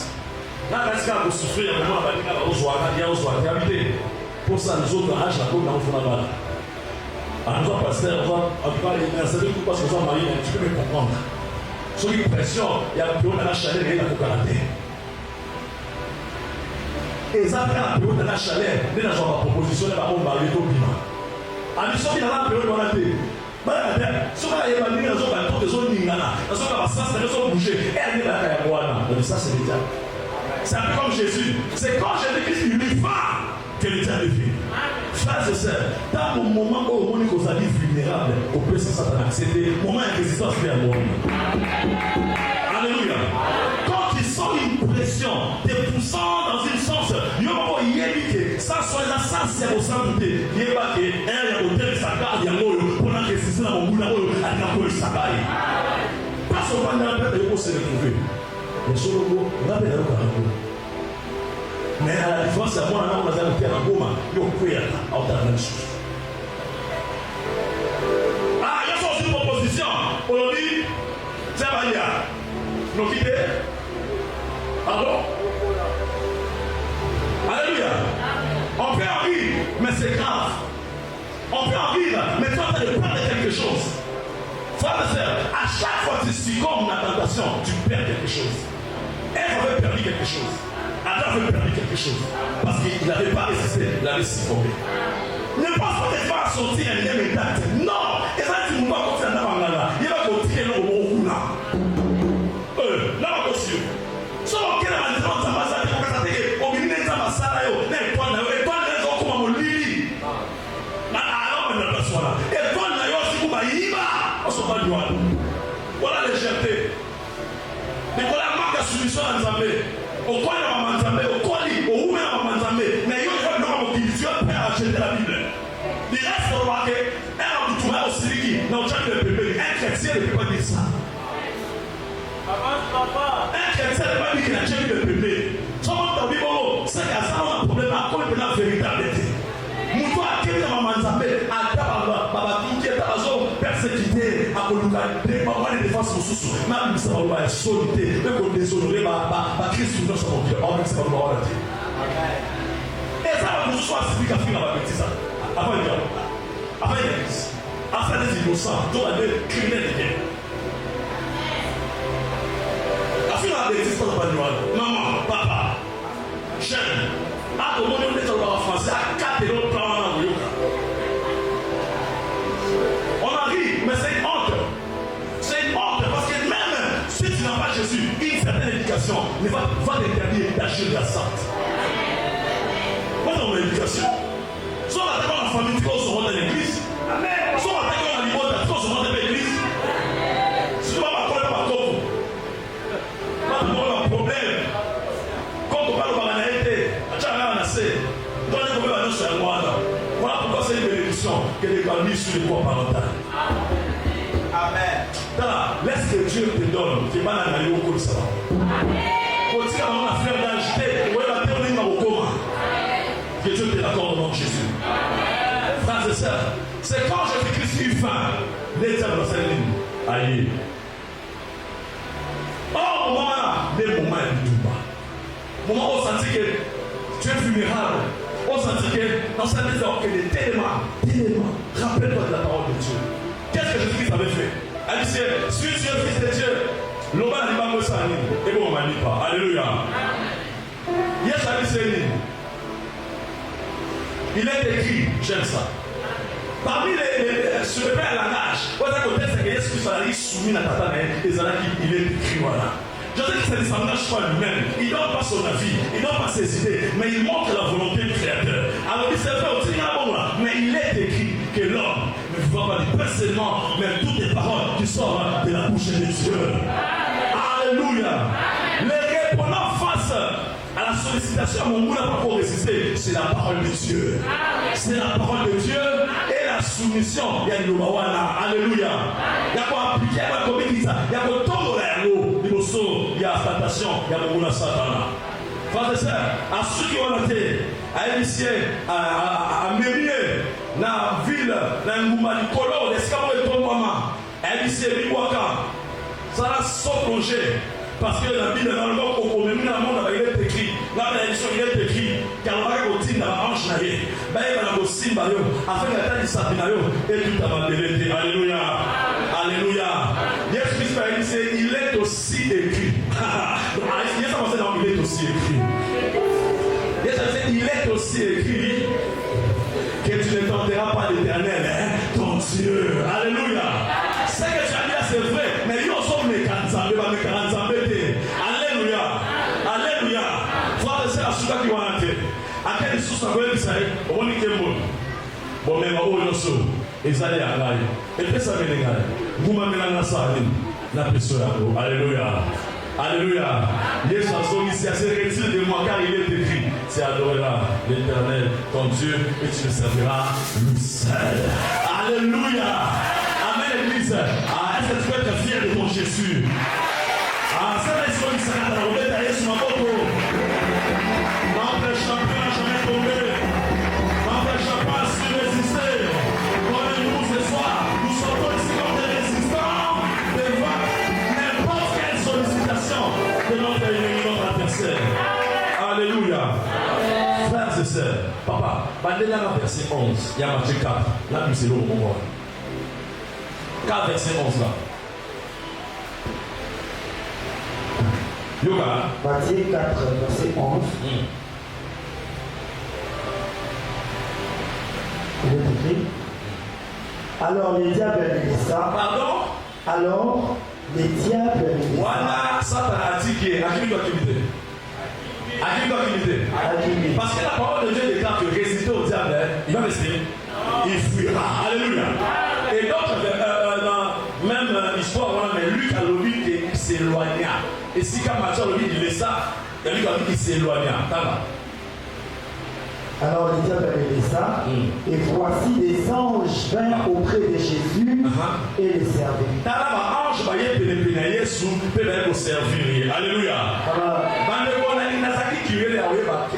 Là, quand on a souffert, on a dit qu'on a habité. Pour ça, nous autres, âge, la côte, on a fait la balle. Alors, nous avons passé, on va parler de la salle, parce que nous avons marié, tu peux me comprendre. Sur une pression, il y a un peu de la chaleur et la cocarate. Et ça, après la période de la chaleur, nous avons la proposition de la bombe mariée au piment. En disant qu'il y a la période de la chaleur. Si on a évalué les autres, les autres ningana, les autres passants, les autres bougés, et elle est là, donc ça c'est le diable. C'est un peu comme Jésus. C'est quand Jésus-Christ lui va que le diable vit. Frères et sœurs, dans le moment où on est aux amis vulnérables, au plus de Satan, c'était le moment de résistance vers le monde. Alléluia. Quand ils sentent une pression, te poussant dans une sens, il y a un yébi ça soit là, ça c'est au sein de tes. Il y a un hôtel de sa garde, il y a un mot, pour la résister dans mon bout, à la cour de sa garde. Pas seulement dans la paix de se retrouver. Mais sur le mot, on a bien le caractère. Mais à la différence, c'est moi, on a un hôtel en Goma, il y a un peu à la même chose. Ah, il y a une proposition. On dit, c'est pas bien. Nous quitter. Pardon? Alléluia. On peut en rire, mais c'est grave. On peut en rire, mais toi, tu as de perdre quelque chose. Frère et sœur, à chaque fois que tu succombes à la tentation, tu perds quelque chose. Elle avait perdu quelque chose. Adam avait perdu quelque chose. Parce qu'il n'avait pas résisté, il avait succombé. Ne pense pas que tu vas sortir un lien intact. Non! Et ça, tu ne vas pas continuer à Namangala. Il va continuer là au moment là. Là, on continue. Sauf que la différence, ça va s'arrêter pour que ça t'aide. Au milieu de ça, va s'arrêter. Et toi, comme un lili. Alors, on ne peut pas. Et toi, si vous m'aïmez, on se va du voilà légèreté. Mais voilà la marque de soumission à Nzambé. Au coin de Maman Zambé, au coin de Maman Zambé, mais il y a un homme qui Dieu peut acheter la Bible. Il reste au roi que un homme qui tourne au Siriki, non, tu as le bébé, un chrétien ne peut pas dire ça. Un chrétien ne peut pas dire qu'il a tué le bébé. Tout le monde dans le Bible, c'est qu'il y a ça un problème à quoi il peut la véritabilité. Moutou a quitté Maman Zambé, à Baba Touké, Tabazo, persécuté, à Koluka, des mamans de défense sous sous, même si ça va être solité, même qu'on déshonorer, Christ nous donne son Dieu, on dit ça va être. Et ça va nous soit significatif dans la bêtise. Avant le diable, avant l'église, afin des innocents, dont on a des criminels de guerre. Afin la bêtise, pas de maman, papa, jeune, à tout le monde, on est en français, à 4 et l'autre plan en Yoka. On a ri, mais c'est une honte. C'est une honte parce que même si tu n'as pas Jésus, une certaine éducation ne va t'interdire d'agir de la sorte. Moi, dans mon éducation, soit on attaque la famille, tu vas se rendre à l'église. Soit on attaque la limite, tu vas se rendre à l'église. Si tu vas m'accorder ma coque, pas de problème. Quand on parle de la réalité, tu as rien à nasser. Dans les problèmes, c'est un mois. Voilà pourquoi c'est une bénédiction que les familles sur les poids parentales. Amen. Laisse que Dieu te donne. Tu vas aller au cours de ça. Continue à avoir la fleur d'agiter. Que Dieu te l'accorde au nom de Jésus. Frères et sœurs, c'est quand Jésus-Christ eut faim, les diables dans cette ligne. Aïe. Or, au moment là, les moments est tout bas. Au moment où on sentit que tu es vulnérable, on sentit que dans cette maison, que les télémas, rappelle-toi de la parole de Dieu. Qu'est-ce que Jésus-Christ avait fait? Elle dit, suis Dieu, fils de Dieu. L'homme n'a pas me salir. Et bon, on m'a dit pas. Alléluia. Yes, elle dit, c'est il est écrit, j'aime ça. Parmi sur le père langage, on a côté c'est que Jésus a soumis à Tata, et il est écrit voilà. Je sais que ça ne s'engage pas lui-même, il ne donne pas son avis, il ne donne pas ses idées, mais il montre la volonté du Créateur. Alors il s'est fait aussi mais il est écrit que l'homme ne vivra pas du pain seulement, mais toutes les paroles qui sortent de la bouche de Dieu. Alléluia. Les répondants face à la sollicitation, mon mot n'a pas pour résister, c'est la parole de Dieu. C'est la parole de Dieu et la soumission. Il y a le Bawana. Alléluia. Il y a quoi appliquer, il y a quoi communiquer ça. Il y a quoi tomber l'aéro. Il y a tentation, il y a mon Satana. Frères et sœurs, à ceux qui ont été à initier, à mériter dans la ville, dans le mouvement du Kolo, l'escamot et ton maman, à initier Biwaka, ça va s'en plonger. Parce que la Bible, dans le monde, au même monde, il est écrit, dans l'édition, il est écrit, car on va continuer dans la hanche naïe, il va aussi afin que la taille s'appelle et tout a validé. Alléluia. Alléluia. Jésus-Christ, il est aussi écrit. Il est aussi écrit. Il est aussi écrit que tu ne tenteras pas l'Éternel, ton Dieu. Alléluia. Ce que tu as dit, c'est vrai, mais nous sommes les 40 ans. Alléluia. Alléluia. Frère et sœur, ceux qui vont entrer. À quelle source on va dire, on dit que bon, mais on va aussi. Ils allaient à l'aïe. Et puis ça vient de l'aïe. Vous m'amenez dans la salle. La personne. Alléluia. Alléluia. Jésus a son ici, c'est retire de moi car il est écrit. C'est adorer l'Éternel, ton Dieu, et tu le serviras lui seul. Alléluia. Amen, Église. Est-ce que tu peux être fier de ton Jésus? C'est la histoire du Seigneur. On va tailler sur ma photo. Notre champion n'a jamais tombé. Notre champion a su résister. Comme nous ce soir, nous sortons ici comme des résistants devant n'importe quelle sollicitation de notre ennemi, notre adversaire. Alléluia. Frères et sœurs, papa, bandez là dans verset 11, il y a Matthieu 4. Là, nous c'est l'eau au moment. 4 verset 11 là. Yoga. Matthieu 4, verset 11. Il est écrit. Alors les diables les laissa. Pardon? Alors les diables les laissa. Voilà, Satan a dit qu'il y a qui doit limiter. À qui doit limiter? Parce que la parole de Dieu déclare que résister au diable, il va rester. Il fuira. Alléluia. Et donc, dans même histoire, mais Luc a l'objet qui s'éloigna. Et si quand Matthieu a l'objet, il laissa, Il s'éloigna. Alors le diable avait dit ça, et voici des anges vinrent auprès de Jésus et les servirent. Alléluia.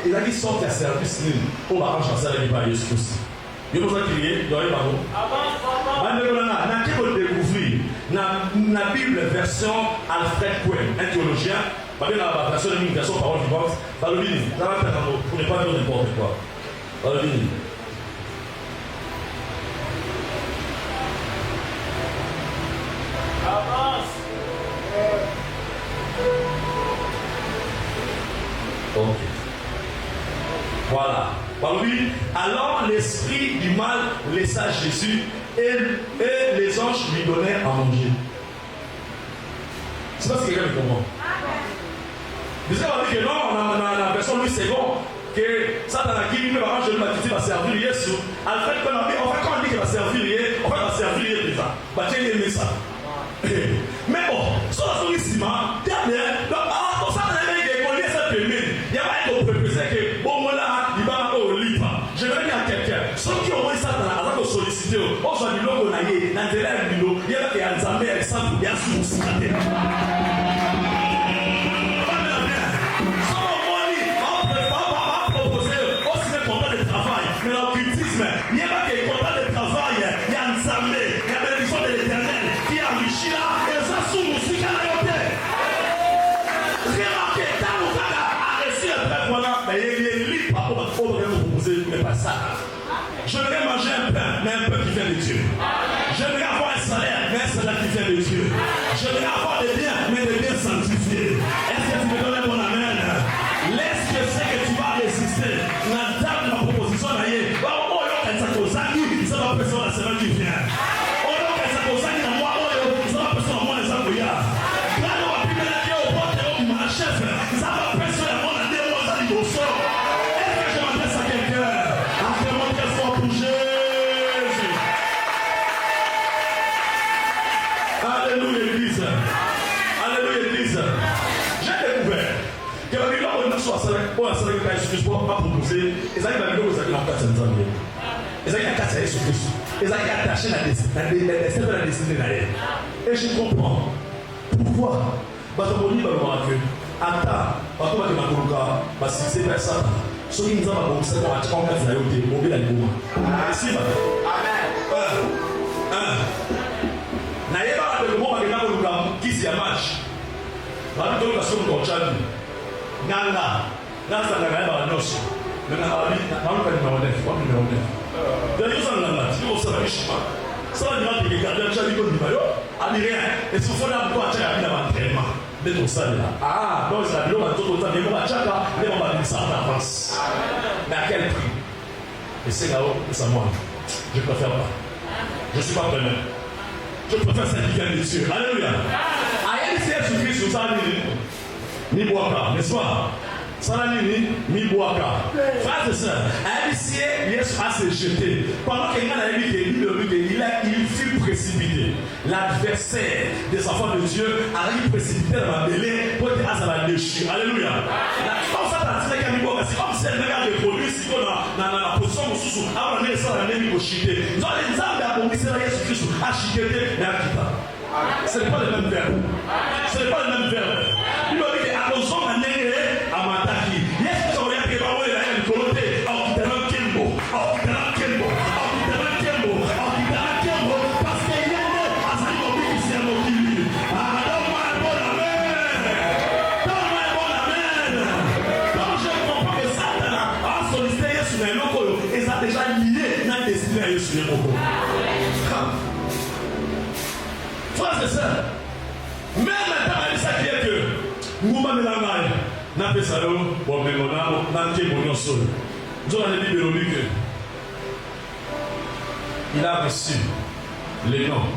Il a dit sorti à service, on va enchaîner avec Jésus Christ. Il faut crier, il doit y avoir. Vous découvrir la Bible version Alfred Cohen, un théologien, la version de version parole vivante, dans le Bible, pour ne pas dire n'importe quoi. Dans le Bible. Avance. Ok. Voilà. Alors l'esprit du mal laissa Jésus et les anges lui donnèrent à manger. C'est pas ce que quelqu'un comprend. Vous avez dit que non, on a la version Louis II, que Satan a dit, mais je ne vais pas servir Jésus. En fait, quand on dit qu'il va servir Jésus, on va servir Jésus. Bah, tu as aimé ça. Mais bon, sur la solution, il y a bien, donc, ça, il y a cette pémine. Il y a pas un peu que, bon, voilà, il va au lit. Je vais dire à quelqu'un, ceux qui ont ça dans la raison sollicité, on va dire qu'on a eu l'intérêt du lot, il y a des examens, exemple, bien sûr, je vais manger un pain, mais un pain qui vient de Dieu. Je vais avoir un salaire, mais un salaire qui vient de Dieu. Je vais avoir des biens, mais des biens sanctifiés. Est-ce que tu me donnes un bon amen? Laisse que c'est que tu vas résister. La dame de la proposition d'ailleurs. Oh, ça va personne la semaine qui vient. Oh, ça va moi, ça va personne moi les envoyants. Là, on va plus mettre au porte de ma chef. Ça va personne à moi la démon au sort. Est-ce que je m'adresse à quelqu'un? Alléluia Église. Alléluia Église. J'ai découvert que la Bible on a soit ça pour ça que Jésus Christ pas proposer et ça il va dire que ça n'a pas de sens. Et ça il a cassé Jésus Christ. Et ça il a attaché la destinée derrière. Et je comprends pourquoi Batomoni va voir que attends, Batomoni va dire que si c'est pas ça, ceux qui nous ont c'est pour acheter en cas de yoté, mobile à l'eau. Si ba. Naïba le moment que nous avons qui s'y marche. Parce que nous sommes au Tchad. Nanga, Nanga Naïba Nosh. Nous avons dit, nous avons dit, nous avons dit, ça va dire que les gardiens Tchad comme du maillot, à dire rien. Et si vous faites un peu à Tchad, il y a un entraînement. Mais tout ça là. Ah, donc ça veut dire que tout le temps, les gens à Tchad, les gens vont dire ça en avance. Mais à quel prix? Et c'est là-haut, c'est moi. Je préfère pas. Je ne suis pas prêt. Je préfère s'indiquer de Dieu. Alléluia. Aïe, c'est Jésus-Christ, vous savez, ni boaka, n'est-ce pas? Salamini, ni boaka. Frères et sœurs, aïe, c'est Jésus a se jeté. Pendant qu'il y a il fut précipité. L'adversaire des enfants de Dieu arrive précipité dans la mêlée pour être à la déchire. Alléluia. Comme ça, c'est comme si elle regarde les produits, si on a la position sous avant de ça, on a mis au chité. Nous avons les âmes à bomber, c'est Jésus-Christ à chité et à quitter. Ce n'est pas le même verbe. Ce n'est pas le même verbe. Il m'a dit à nos hommes à Négé, à Mataki. Yes, on a pris par où il a une coloté, en quittant Kimbo, en quittant Kimbo, en quittant Kimbo, en quittant Kimbo, parce qu'il y a un autre, à sa vie, qui s'est motivé. Ah, donne-moi un bon amen. Donne-moi un bon amen. Quand je comprends que Satan a sollicité sur les locaux, et ça a déjà lié dans la destinée sur les locaux. Frères et sœurs, même maintenant, il s'agit que nous avons n'a pas ça, bon, mais on a un petit peu de sol. Nous avons dit que il a reçu les noms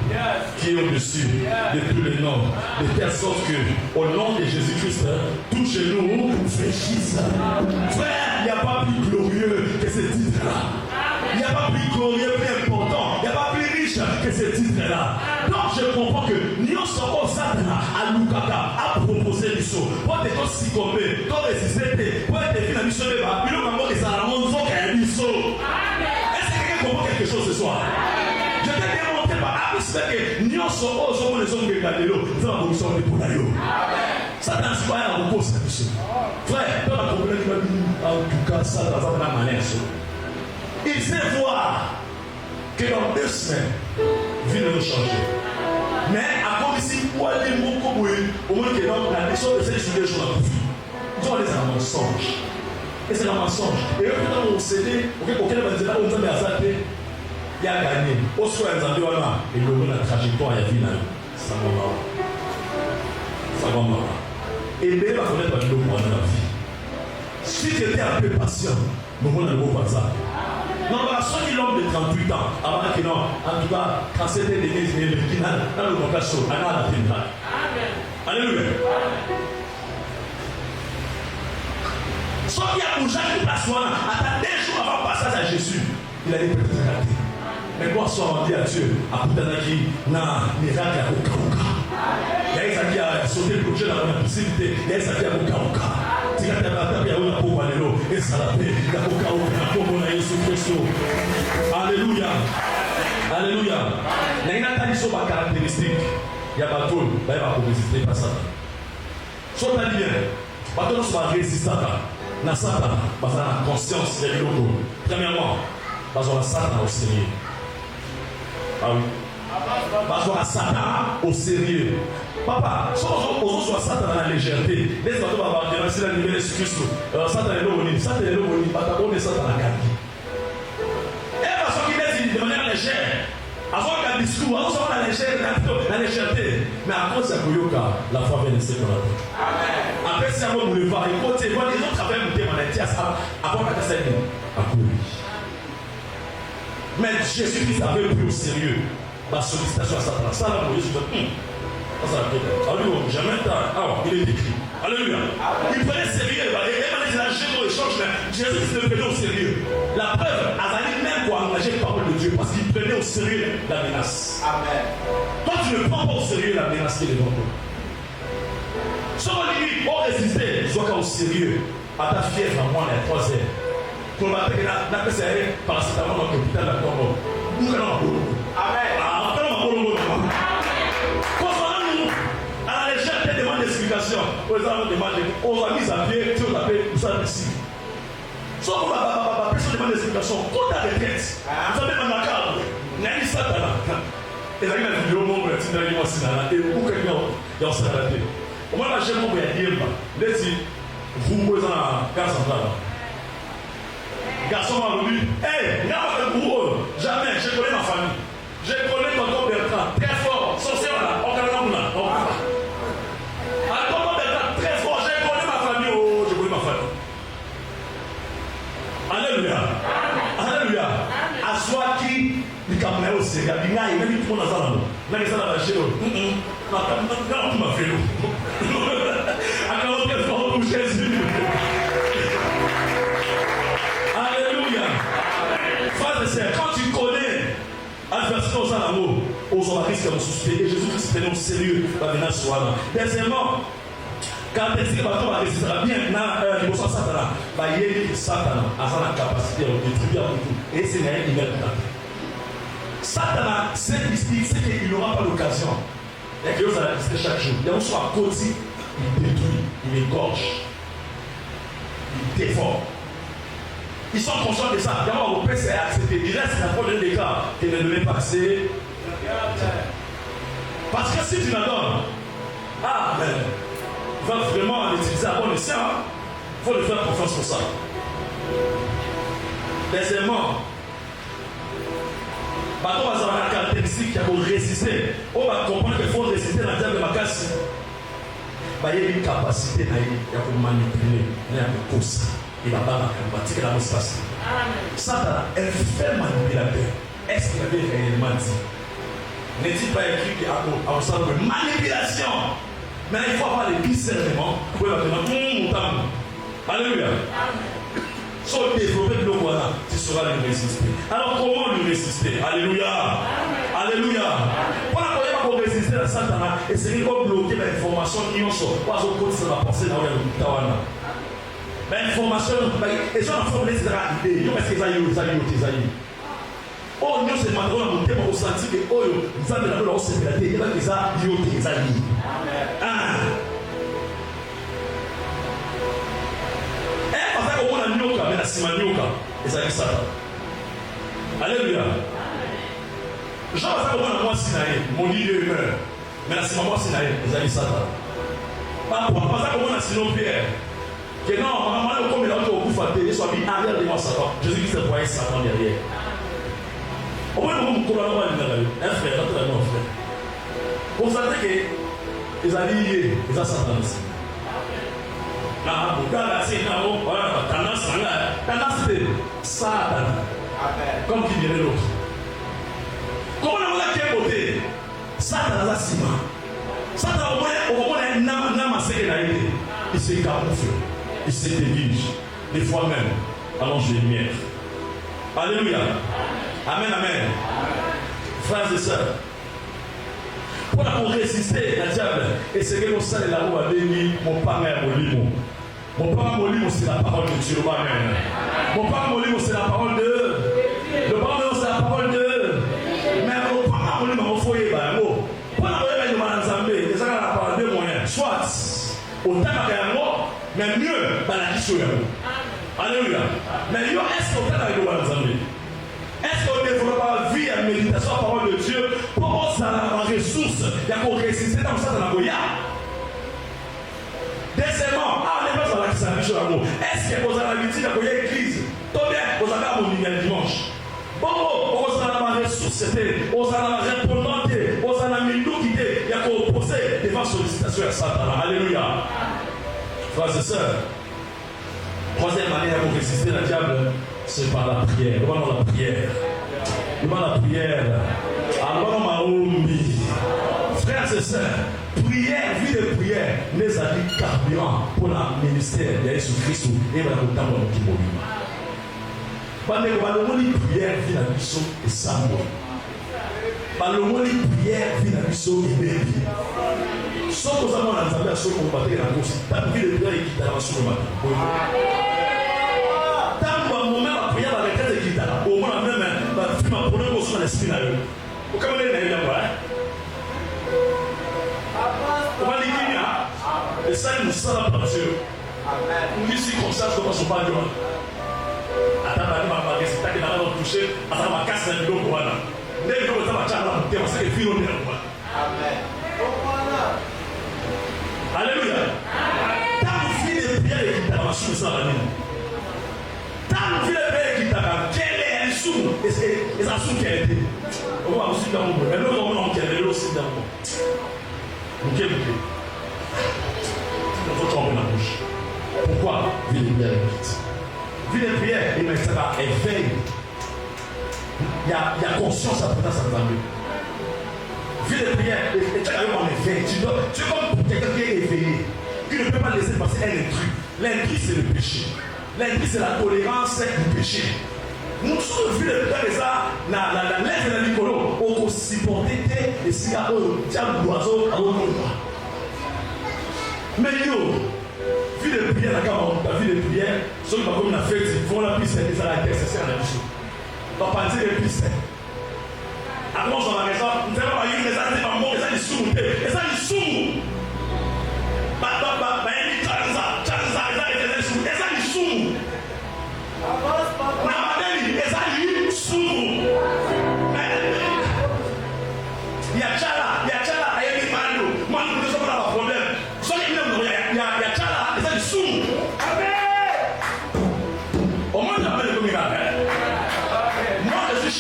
qui est au-dessus de tous les noms, de telle sorte que, au nom de Jésus-Christ, tout chez nous fléchisse. Frère, il n'y a pas plus glorieux que ce titre-là. Il n'y a pas plus glorieux, plus important. Il n'y a pas plus riche que ce titre-là. Donc je comprends que nous sommes au Satan à Lukaka à proposer les choses. Pour être aussi succomber, comme résister, pour être défini dans mission de bas, il y a un moment que ça a montré qu'il y a un mission. Est-ce que quelqu'un comprend quelque chose ce soir? Je t'ai démontré par aspect que nous sommes les hommes qui regardent l'eau, nous sommes la commission de Pounayo. Satan ne se croit à beaucoup cette mission. Frère, dans la problème, en tout cas, ça va faire la manière. Il sait voir que dans 2 semaines, vie ne nous changer. Mais à cause ici, pour aller beaucoup, au moins que dans la mission de ces sujets, je m'en fous. Ils ont des mensonges. Et c'est un mensonge. Et quand on s'est dit, auquel on va dire, on va dire, il y a gagné. Au soir, ils ont dit, voilà, et le la trajectoire, il y a vie là. Ça va mal. Ça va mal. Et bien, il va connaître le mot dans la vie. Si tu étais un peu patient, nous allons le mot comme ça. Non, la soeur qui l'homme de 38 ans, avant qu'il en tout cas, quand c'était l'église, il est dans le contexte, il y a la finale. Alléluia. Soit qui a bougé de place, attends 2 jours avant le passage à Jésus, il a dit peut-être raté. Mais quoi soit dit à Dieu, à Poutanaki, na miracle à Okauka. Il y a ça qui a sauté le projet dans la possibilité, il y a ça qui a Okauka. Si tu as tapé à une pauvre allélo, et ça l'a fait, il y a Okauka, pour mon Jésus Christ. Alléluia. Alléluia. Il y a une tradition caractéristique. Il y a bateau, il va résister par ça. Soit tu as dit bien, bateau soit résistant. Dans Satan, dans la conscience des locaux. Premièrement, dans la Satan au sérieux. Ah oui. Dans la Satan au sérieux. Papa, si on soit Satan dans la légèreté, laisse-moi tout avoir des racines à niveau de Christ. Satan est l'homme, Satan est l'homme, on est Satan à garder. Et parce qu'il dit de manière légère, avant qu'un discours, avant qu'on a la légèreté, mais à cause de la foi vient de se faire. Après, c'est un mot boulevard, et quand les autres avaient monté mon étias avant qu'à ça à courir. Mais Jésus-Christ avait pris au sérieux ma sollicitation à Satan. Ça, là, vous voyez, ça va être. Alléluia, jamais tard. Alors, il est écrit. Alléluia. Il prenait sérieux, et il a gêné l'échange, mais Jésus le prenait au sérieux. La preuve, Azali même pour engager la parole de Dieu, parce qu'il prenait au sérieux la menace. Amen. Toi, tu ne prends pas au sérieux la menace qui est devant toi. Si on dit, on résister, sois au sérieux, à ta fièvre à moi, les 3 heures. Pour le matin, n'a pas serré par la citation dans l'hôpital de Congo. Nous allons Amen. Ah, nous concernant nous, à la légèreté, demande d'explication. Aux gens demandent, on va mis à pied, si on appelle, nous sommes ici. Soit on va personne demande d'explication. Quand tu as des têtes, vous avez un macabre, il y a une satana. Et là, il y a une vidéo, on va dire, il y a une satana. Et où quelqu'un est en satana. Moi, là, j'aime beaucoup les dire, laissez vous poser dans la case centrale. Garçon m'a dit, hé, jamais, je connais ma famille. Je connais tonton Bertrand, très fort, sorcier là, on connaît là. Tonton Bertrand, très fort, je connais ma famille, oh, je connais ma famille. Alléluia. Alléluia. À soi qui, il camère au Seigneur, il n'a même tout le monde dans la main. Là, il s'en a lâché. Non, tu m'as fait l'eau. Alors, quel fort pour Jésus. Alléluia. Frère et sœur, quand tu connais l'adversité aux amours, aux hommes risques de suspecter, et Jésus-Christ prenait au sérieux la menace soit là. Deuxièmement, quand tu dis que tu vas résister bien, il faut Satan, il y a que Satan a la capacité de détruire tout. Et c'est rien qui met le temps. Satan, c'est qu'il n'aura pas l'occasion. Il y a quelque chose à résister chaque jour. Il y a aussi à côté, il détruit, il égorge, il dévore. Ils sont conscients de ça. D'abord, au PC est accepté. Il reste un problème des cas qui ne devait pas passer. Parce que si tu la donnes, il va vraiment l'utiliser à bon escient. Il faut lui faire confiance pour ça. Deuxièmement, on va avoir la caractéristique qui faut résister. On va comprendre qu'il faut résister dans le terme de ma casse. Il y a une capacité à manipuler, à cause. Il va pas mathématique dans l'espace. Satan est fait manipulateur. Est-ce qu'il avait réellement dit? N'est-il pas écrit qu'il y a un ensemble de manipulation? Mais il faut avoir les discernements pour maintenant. Alléluia. Soit développer de l'eau, voilà, tu sauras lui résister. Alors comment lui résister? Alléluia. Alléluia. Voilà, pour résister à Satan, et c'est pour bloquer l'information qui est sur la pensée dans le Tawana. L'information, les gens ont formé ces idées, parce qu'ils ont oh, nous, c'est maintenant nous avons ressenti que oh, nous avons la loi c'est la terre, il y a des amis. Parce qu'on a nyoka, mais la sima nyoka, les amis Satan. Alléluia. Jean, parce qu'on a moi Sinaï, mon leader meurt, mais la sima moi Sinaï, les amis Satan. Parce qu'on a sinon Pierre. Que non, maman, comme il a dit au coup faté, il soit mis arrière de moi Satan. Jésus-Christ a envoyé Satan derrière. Au moins, nous avons un frère, notre frère. Vous savez que les alliés, les Satan ici. Là, vous regardez, tendance de Satan. Comme qui dirait l'autre. Comment on a quel côté Satan a la ciment. Satan au moins n'a massé la idée. Il se camoufle. Il se dégage. Des fois même, allonge les lumières. Alléluia. Amen, amen. Frères et sœurs, pour résister à diable, et c'est que nous sommes là où a béni mon père Molimo. Mon père Molimo, c'est la parole de Dieu. Amen. Mon père Molimo, c'est la parole de. Le père Molimo, c'est la parole de. Mais mon père Molimo, il faut y aller. Pour la première fois, nous allons ensemble. C'est la parole de moyens. Soit au temps d'un mot, mais mieux, dans la question. Alléluia. Mais est-ce qu'au temps d'un mot, nous allons est-ce qu'on ne développe pas la vie à méditation à la parole de Dieu pour ça la ressource il y a qu'on résister dans ça dans la Goya. Deuxièmement, on n'est pas dans la salut l'amour. Est-ce que vous avez l'habitude de la église? Tout bien, vous avez à mon dimanche. Bon, vous avez la ressource, vous avez la répondante, vous avez la minute il y a qu'on poser devant sollicitation à Satan. Alléluia. Frères et sœurs, troisième manière pour résister le diable, c'est par la prière. Nous allons la prière. Nous allons la prière. Alors, Maombi. Frères et sœurs, prière, vie de prière, les amis carburant pour le ministère de Jésus-Christ et pour le temps de notre vie. Par le mot de prière, vie la mission et Samuel. Par le mot de prière, vie la mission et Bébi. Sauf que nous avons entendu à ceux qui ont battu la course. Tant que vie de prière et qui t'a reçu le matin. Au moins, même, tu m'as donné aussi dans l'esprit. Au cas où il y a un on va dire et ça, nous sommes par Dieu. Nous ici, comme ça, je ne pense pas de moi. Attends, c'est ta qui n'a pas touché. Attends, ma casse est de l'eau. Dès que vous avez un char, vous avez un fil au nez. Alléluia. Tant que vous faites des prières et qui t'a sur ça, tant que vous faites des prières et qui t'a et ça sous qui a été. On va aussi dans le monde. Mais nous, on a été aussi dans le monde. Ok. Il faut tromper la bouche. Pourquoi? Vie de prière est vite. Vie de prière, il ça va éveil. Il y a conscience à présence à l'ensemble. Vie de prière, et tu as eu en éveil. Tu es comme quelqu'un qui est éveillé, qui ne peut pas laisser passer un intrus. L'intrus, c'est le péché. L'intrus, c'est la tolérance du péché. Nous sommes vus de ça, la lettre de Nicolo, on supportait et si à eux, tiens l'oiseau à eux. Mais yo, vie de prière, la vie de prière, ceux qui ont comme la fête, ils font la piste et ça la intercession à la vie. On va partir des pistes. Avant, on a raison, nous avons pas eu les années par mort, les années sous, les années sous.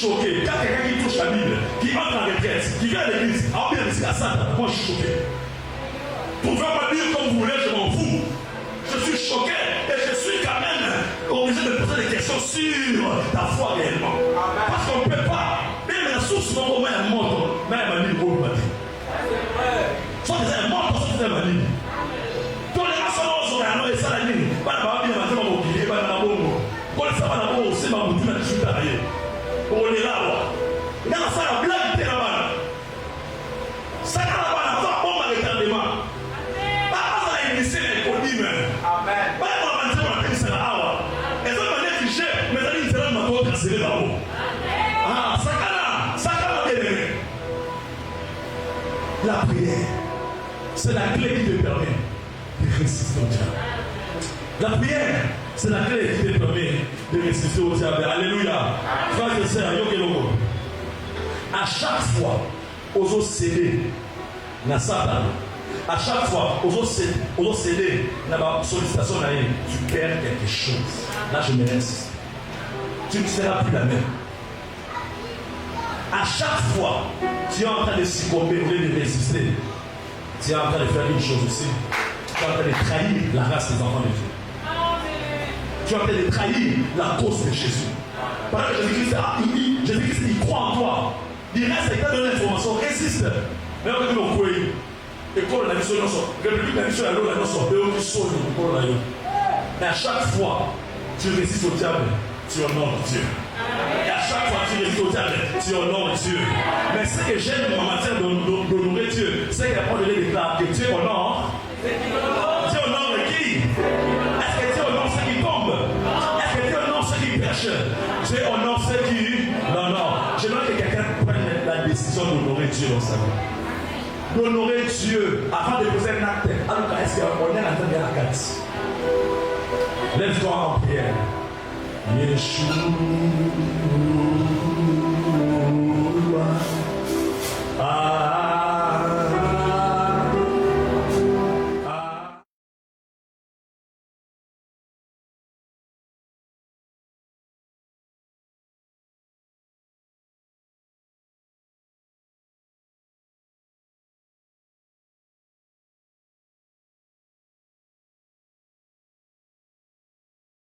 Choqué. Quand quelqu'un qui touche la Bible, qui entre en retraite, qui vient à l'église, a oublié de dire à ça, moi je suis choqué. Vous pouvez pas dire comme vous voulez, je m'en fous. Je suis choqué et je suis quand même obligé de poser des questions sur ta foi réellement. Parce qu'on ne peut pas, même la source non au moins un mort, même un livre pour le matin. Soit des morts, soit des malines. Tous les rassemblements sont à et ça la ligne. Pas de bien matin, on va oublier, pas de la bombe. Quand ça va d'abord aussi, ma boutique a discuté à on est là, là. Dans la salle, blague, t'es là-bas. pour transférer là-haut. Ah, ça bien aimé. La prière, c'est la clé qui te permet de résister au diable. La prière, c'est la clé qui te permet de résister au diable. Alléluia. Frères et sœurs, à chaque fois, aux autres céder, na Satan. À chaque fois, aux autres céder, na sollicitation, tu perds quelque chose. Là, je me reste. Tu ne seras plus la même. À chaque fois, tu es en train de succomber, de résister. Tu es en train de faire une chose aussi. Tu es en train de trahir la race des enfants de Dieu. Tu es en train de trahir la cause de Jésus. Parce que Jésus-Christ, il croit en toi. Il reste, il t'a donné l'information, résiste. Mais on va dire, et quand la mission est république, la mission est là, mais à chaque fois, tu résistes au diable, tu honores Dieu. Et à chaque fois que tu résistes au diable, tu honores Dieu. Mais ce que j'aime en matière d'honorer Dieu, c'est qu'il y a pas de déclare que Dieu honore. Dieu honore qui? Est-ce que Dieu honore ceux qui tombent? Est-ce que Dieu honore ceux qui pêchent? Dieu honore ceux qui... Non. J'aimerais que quelqu'un prenne la décision d'honorer Dieu dans sa vie. D'honorer Dieu avant de poser un acte. Alors, est-ce qu'on est en train de la carte? Lève-toi en prière. Yeshua.